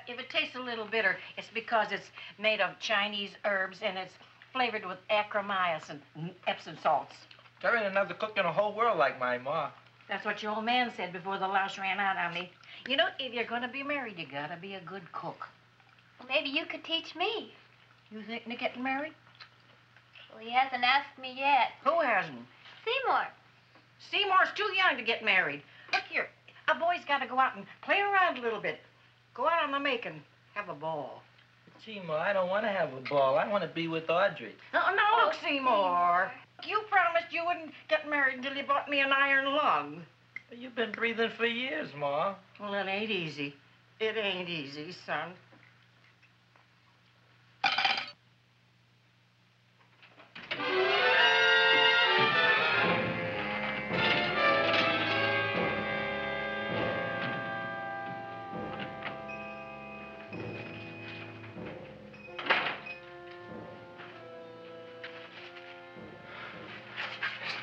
If it tastes a little bitter, it's because it's made of Chinese herbs and it's flavored with acromyas and Epsom salts. There ain't another cook in the whole world like my ma. That's what your old man said before the louse ran out on me. You know, if you're going to be married, you got to be a good cook. Well, maybe you could teach me. You thinking of getting married? Well, he hasn't asked me yet. Who hasn't? Seymour. Seymour's too young to get married. Look here, a boy's got to go out and play around a little bit. Go out on the make and have a ball. Gee, Ma, I don't want to have a ball. I want to be with Audrey. No, look, Seymour. You promised you wouldn't get married until you bought me an iron lung. But you've been breathing for years, Ma. Well, it ain't easy. It ain't easy, son.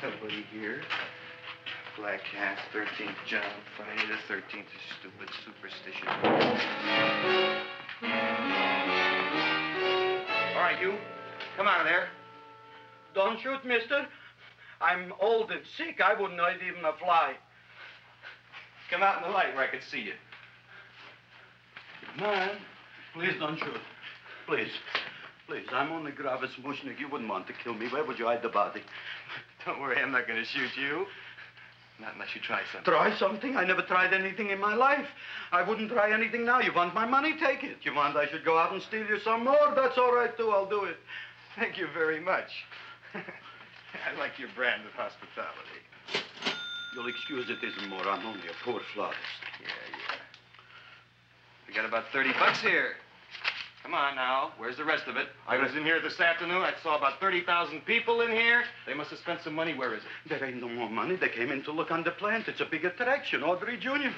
Nobody here. Black Cat, 13th John, Friday the 13th is stupid superstition. All right, you. Come out of there. Don't shoot, mister. I'm old and sick. I wouldn't hurt even a fly. Come out in the light where I can see you. Man, please don't shoot. Please. Please, I'm only Gravis Mushnik. You wouldn't want to kill me. Where would you hide the body? Don't worry, I'm not going to shoot you. Not unless you try something. Try something? I never tried anything in my life. I wouldn't try anything now. You want my money? Take it. You want I should go out and steal you some more? That's all right, too. I'll do it. Thank you very much. I like your brand of hospitality. You'll excuse it isn't more. I'm only a poor flautist. Yeah. We got about $30 here. Come on now. Where's the rest of it? I was in here this afternoon. I saw about 30,000 people in here. They must have spent some money. Where is it? There ain't no more money. They came in to look on the plant. It's a big attraction. Audrey Jr. The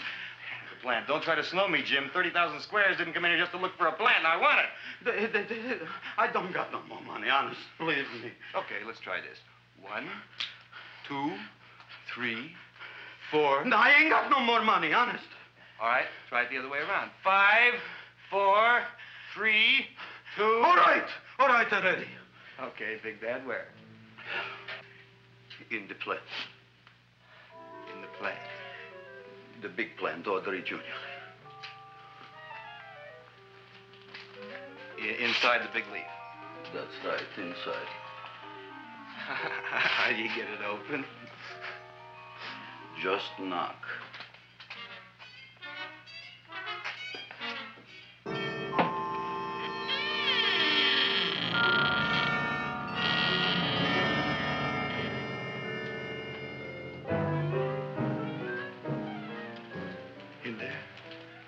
plant. Don't try to snow me, Jim. 30,000 squares didn't come in here just to look for a plant. I want it. I don't got no more money, honest. Believe me. Okay, let's try this. 1, 2, 3, 4. No, I ain't got no more money, honest. All right, try it the other way around. 5, 4, 3, 2. All right already. Okay, Big Bad, where? In the plant. In the plant. The big plant, Audrey Jr. Inside the big leaf. That's right, inside. How do you get it open? Just knock.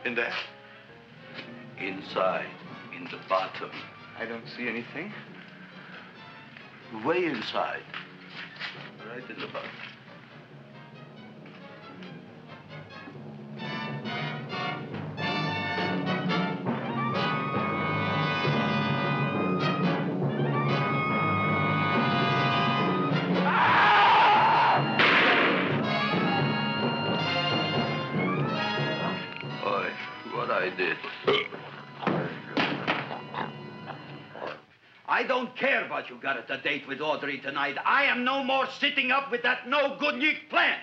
In there? Inside, in the bottom. I don't see anything. Way inside. Right in the bottom. I did. I don't care what you got at the date with Audrey tonight. I am no more sitting up with that no-good Nick plant.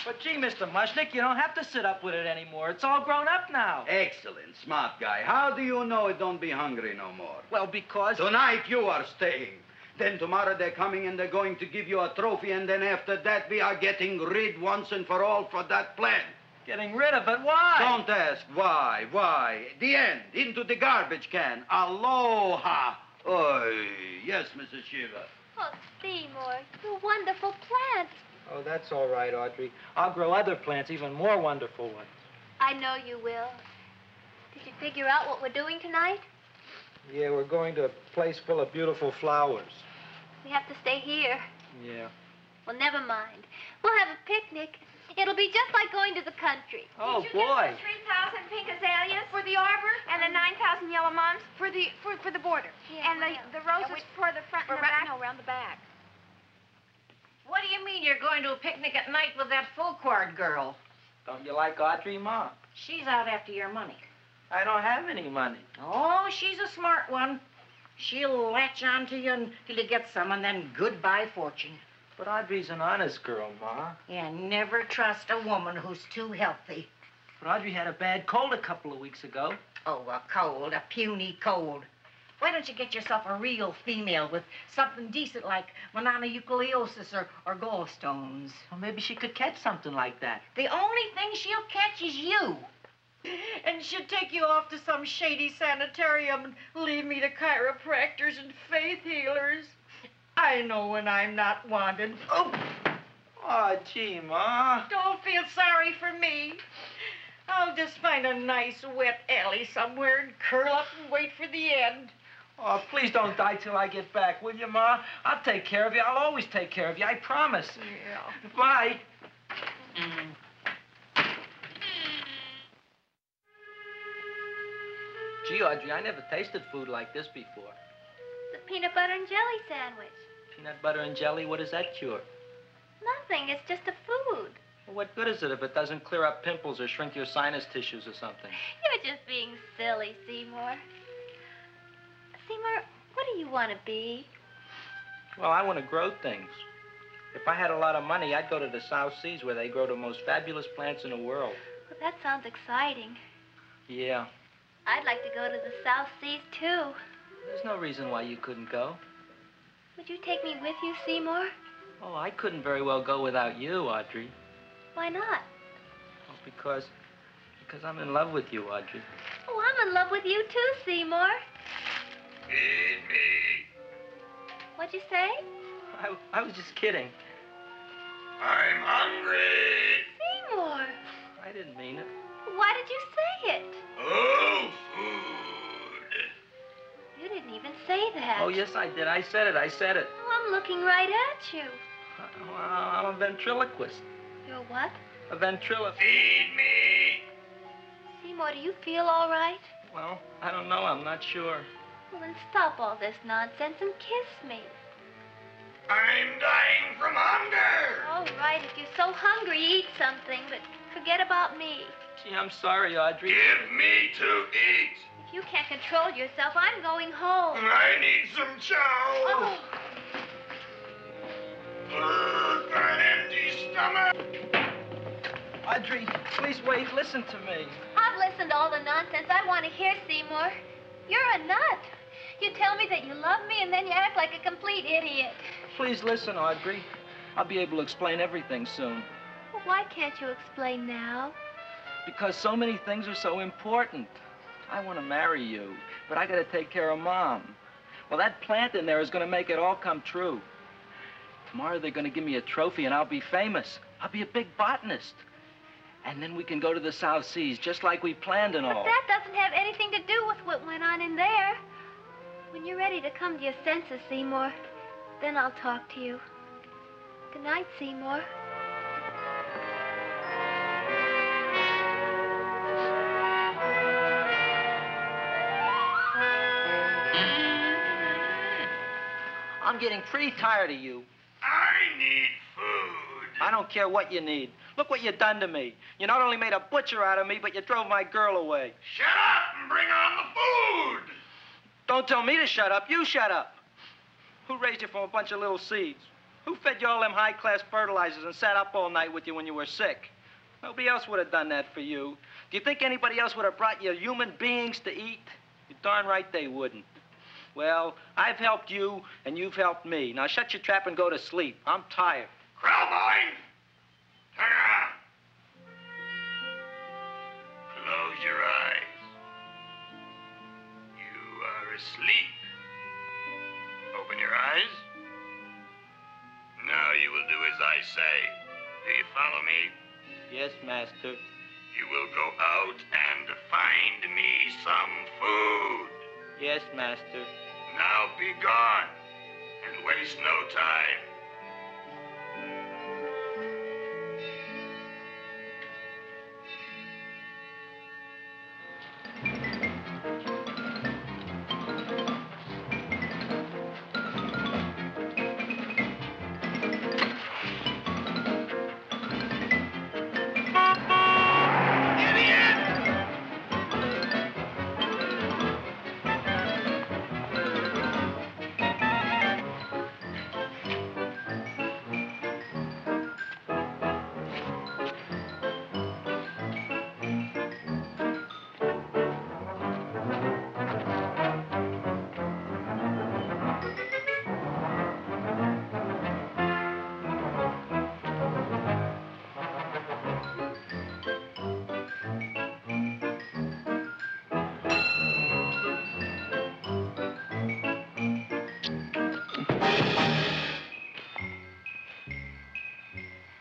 But gee, Mr. Mushnik, you don't have to sit up with it anymore. It's all grown up now. Excellent, smart guy. How do you know it don't be hungry no more? Well, because... Tonight you are staying. Then tomorrow they're coming and they're going to give you a trophy, and then after that we are getting rid once and for all for that plant. Getting rid of it? Why? Don't ask why. Why? The end. Into the garbage can. Aloha. Oy. Yes, Mrs. Shiva. Oh, Seymour, you wonderful plant. Oh, that's all right, Audrey. I'll grow other plants, even more wonderful ones. I know you will. Did you figure out what we're doing tonight? Yeah, we're going to a place full of beautiful flowers. We have to stay here. Yeah. Well, never mind. We'll have a picnic. It'll be just like going to the country. Oh, Did you boy. get the 3,000 pink azaleas for the arbor and the 9,000 yellow mums for the border? Yeah, and the roses for the front and the back? No, around the back. What do you mean you're going to a picnic at night with that full-cord girl? Don't you like Audrey, Ma? She's out after your money. I don't have any money. Oh, she's a smart one. She'll latch on to you until you get some, and then goodbye fortune. But Audrey's an honest girl, Ma. Yeah, never trust a woman who's too healthy. But Audrey had a bad cold a couple of weeks ago. Oh, a cold, a puny cold. Why don't you get yourself a real female with something decent like mononucleosis or gallstones? Well, maybe she could catch something like that. The only thing she'll catch is you. And she'd take you off to some shady sanitarium and leave me to chiropractors and faith healers. I know when I'm not wanted. Oh, gee, Ma. Don't feel sorry for me. I'll just find a nice wet alley somewhere and curl up and wait for the end. Oh, please don't die till I get back, will you, Ma? I'll take care of you. I'll always take care of you. I promise. Yeah. Bye. Gee, Audrey, I never tasted food like this before. The peanut butter and jelly sandwich. Peanut butter and jelly, what does that cure? Nothing. It's just a food. Well, what good is it if it doesn't clear up pimples or shrink your sinus tissues or something? You're just being silly, Seymour. Seymour, what do you want to be? Well, I want to grow things. If I had a lot of money, I'd go to the South Seas where they grow the most fabulous plants in the world. Well, that sounds exciting. Yeah. I'd like to go to the South Seas, too. There's no reason why you couldn't go. Would you take me with you, Seymour? Oh, I couldn't very well go without you, Audrey. Why not? Oh, because I'm in love with you, Audrey. Oh, I'm in love with you, too, Seymour. Feed me. What'd you say? I was just kidding. I'm hungry. Seymour. I didn't mean it. Why did you say it? Oh, food. You didn't even say that. Oh, yes, I did. I said it. Oh, I'm looking right at you. I'm a ventriloquist. You're what? A ventriloquist. Feed me. Seymour, do you feel all right? Well, I don't know. I'm not sure. Well, then stop all this nonsense and kiss me. I'm dying from hunger. All right, if you're so hungry, eat something, but forget about me. Gee, I'm sorry, Audrey. Give me to eat. If you can't control yourself, I'm going home. I need some chow. Oh. Got an empty stomach. Audrey, please wait. Listen to me. I've listened to all the nonsense I want to hear, Seymour. You're a nut. You tell me that you love me, and then you act like a complete idiot. Please listen, Audrey. I'll be able to explain everything soon. Well, why can't you explain now? Because so many things are so important. I want to marry you, but I got to take care of Mom. Well, that plant in there is going to make it all come true. Tomorrow they're going to give me a trophy, and I'll be famous. I'll be a big botanist. And then we can go to the South Seas, just like we planned and all. But that doesn't have anything to do with what went on in there. When you're ready to come to your senses, Seymour, then I'll talk to you. Good night, Seymour. I'm getting pretty tired of you. I need food. I don't care what you need. Look what you done to me. You not only made a butcher out of me, but you drove my girl away. Shut up and bring on the food. Don't tell me to shut up. You shut up. Who raised you from a bunch of little seeds? Who fed you all them high-class fertilizers and sat up all night with you when you were sick? Nobody else would have done that for you. Do you think anybody else would have brought you human beings to eat? You're darn right they wouldn't. Well, I've helped you, and you've helped me. Now shut your trap and go to sleep. I'm tired. Krellboy! Turn around. Close your eyes. You are asleep. Open your eyes. Now you will do as I say. Do you follow me? Yes, master. You will go out and find me some food. Yes, master. Now be gone and waste no time.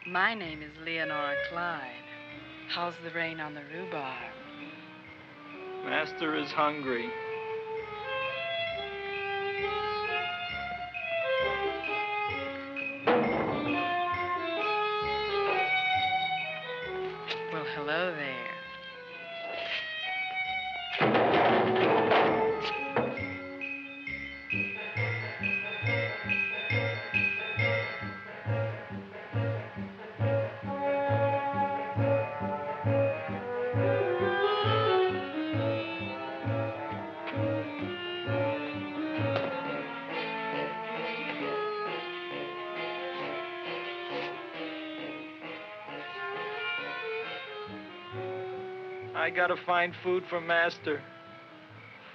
My name is Leonora Clyde. How's the rain on the rhubarb? Master is hungry. Well, hello there. I gotta find food for Master.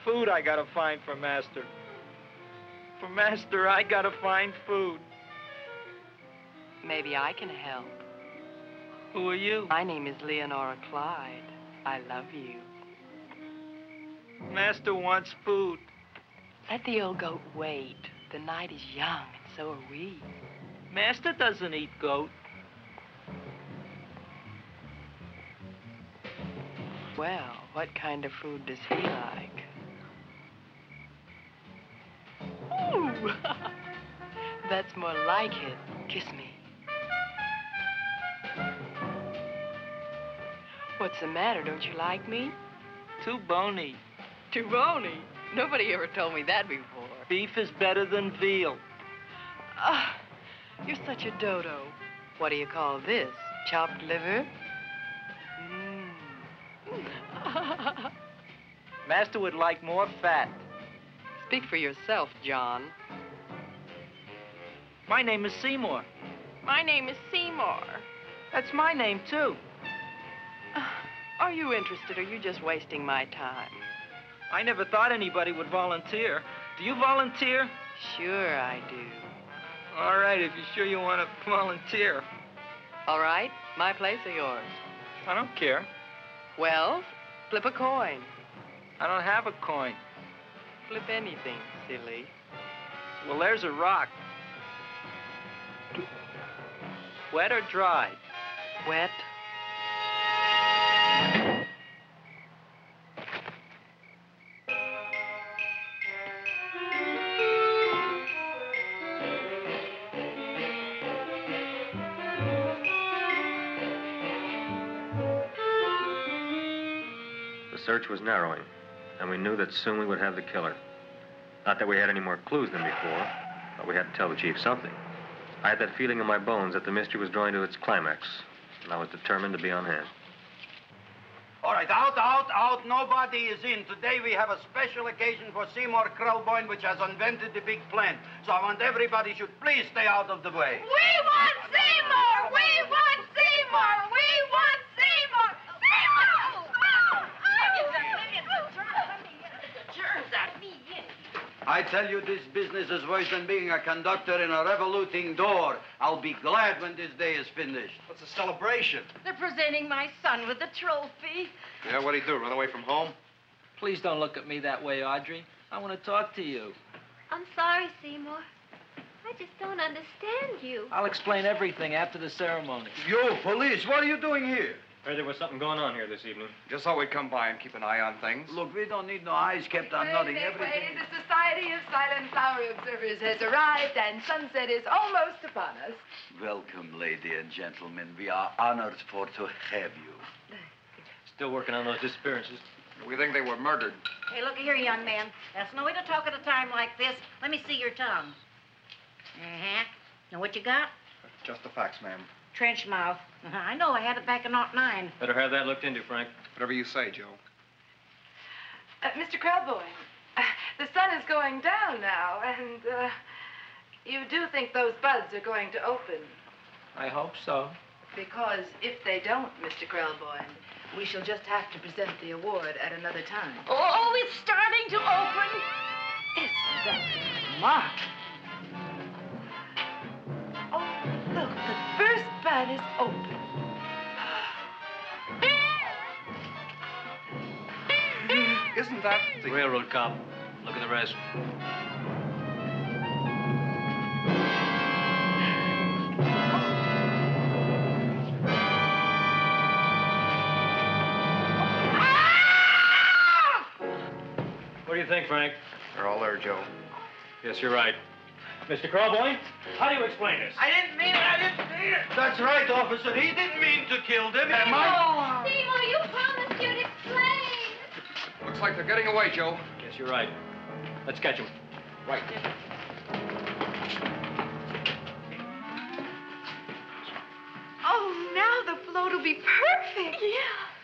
Food I gotta find for Master. For Master, I gotta find food. Maybe I can help. Who are you? My name is Leonora Clyde. I love you. Master wants food. Let the old goat wait. The night is young, and so are we. Master doesn't eat goat. Well, what kind of food does he like? Ooh! That's more like it. Kiss me. What's the matter? Don't you like me? Too bony. Too bony? Nobody ever told me that before. Beef is better than veal. Ah, you're such a dodo. What do you call this? Chopped liver? Master would like more fat. Speak for yourself, John. My name is Seymour. My name is Seymour. That's my name, too. Are you interested, or are you just wasting my time? I never thought anybody would volunteer. Do you volunteer? Sure I do. All right, if you're sure you want to volunteer. All right, my place or yours? I don't care. Well, flip a coin. I don't have a coin. Flip anything, silly. Well, there's a rock. Wet or dry? Wet. The search was narrowing, and we knew that soon we would have the killer. Not that we had any more clues than before, but we had to tell the chief something. I had that feeling in my bones that the mystery was drawing to its climax, and I was determined to be on hand. All right, out. Nobody is in. Today we have a special occasion for Seymour Krellboyne, which has invented the big plan. So I want everybody should please stay out of the way. We want Seymour! We want Seymour! We want Seymour! Seymour! Germs at me. I tell you, this business is worse than being a conductor in a revoluting door. I'll be glad when this day is finished. What's a celebration? They're presenting my son with the trophy. Yeah, what'd he do, run away from home? Please don't look at me that way, Audrey. I want to talk to you. I'm sorry, Seymour. I just don't understand you. I'll explain everything after the ceremony. You, police, what are you doing here? Heard there was something going on here this evening. Just thought we'd come by and keep an eye on things. Look, we don't need no eyes kept on nothing. Everything. The Society of Silent Flower Observers has arrived, and sunset is almost upon us. Welcome, lady and gentlemen. We are honored for to have you. Still working on those disappearances. We think they were murdered. Hey, look here, young man. That's no way to talk at a time like this. Let me see your tongue. Uh-huh. Know what you got? Just the facts, ma'am. Trench mouth. I know. I had it back in '09. Better have that looked into, Frank. Whatever you say, Joe. Mr. Krelboyne, the sun is going down now, and you do think those buds are going to open? I hope so. Because if they don't, Mr. Krelboyne, we shall just have to present the award at another time. Oh, it's starting to open. Isn't that smart? Oh, look, the first bud is open. Isn't that the Railroad cop. Look at the rest. What do you think, Frank? They're all there, Joe. Yes, you're right. Mr. Krelboyne, how do you explain this? I didn't mean it. I didn't mean it. That's right, officer. He didn't mean to kill them. Am I? Seymour, you promised you'd explain. Looks like they're getting away, Joe. Yes, you're right. Let's catch him. Right. Oh, now the float will be perfect. Yeah.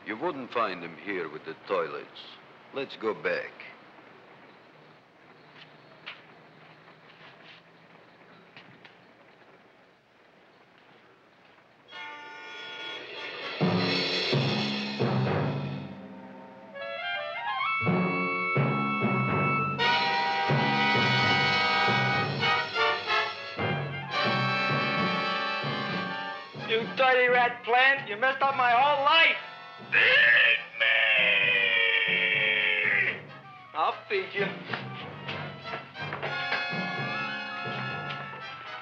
You wouldn't find him here with the toilets. Let's go back. You dirty rat plant, you messed up my whole life. Feed me! I'll feed you.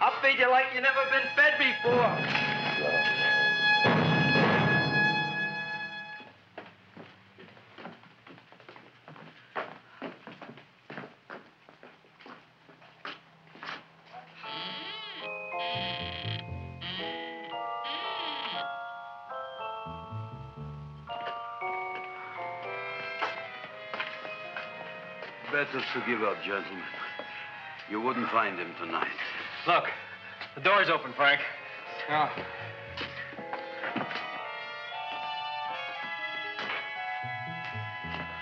I'll feed you like you've never been fed before. Better to give up, gentlemen. You wouldn't find him tonight. Look, the door's open, Frank. Oh.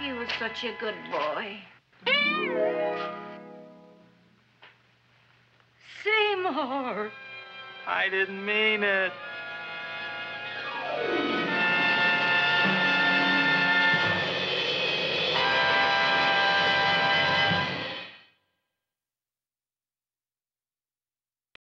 He was such a good boy. Seymour! I didn't mean it.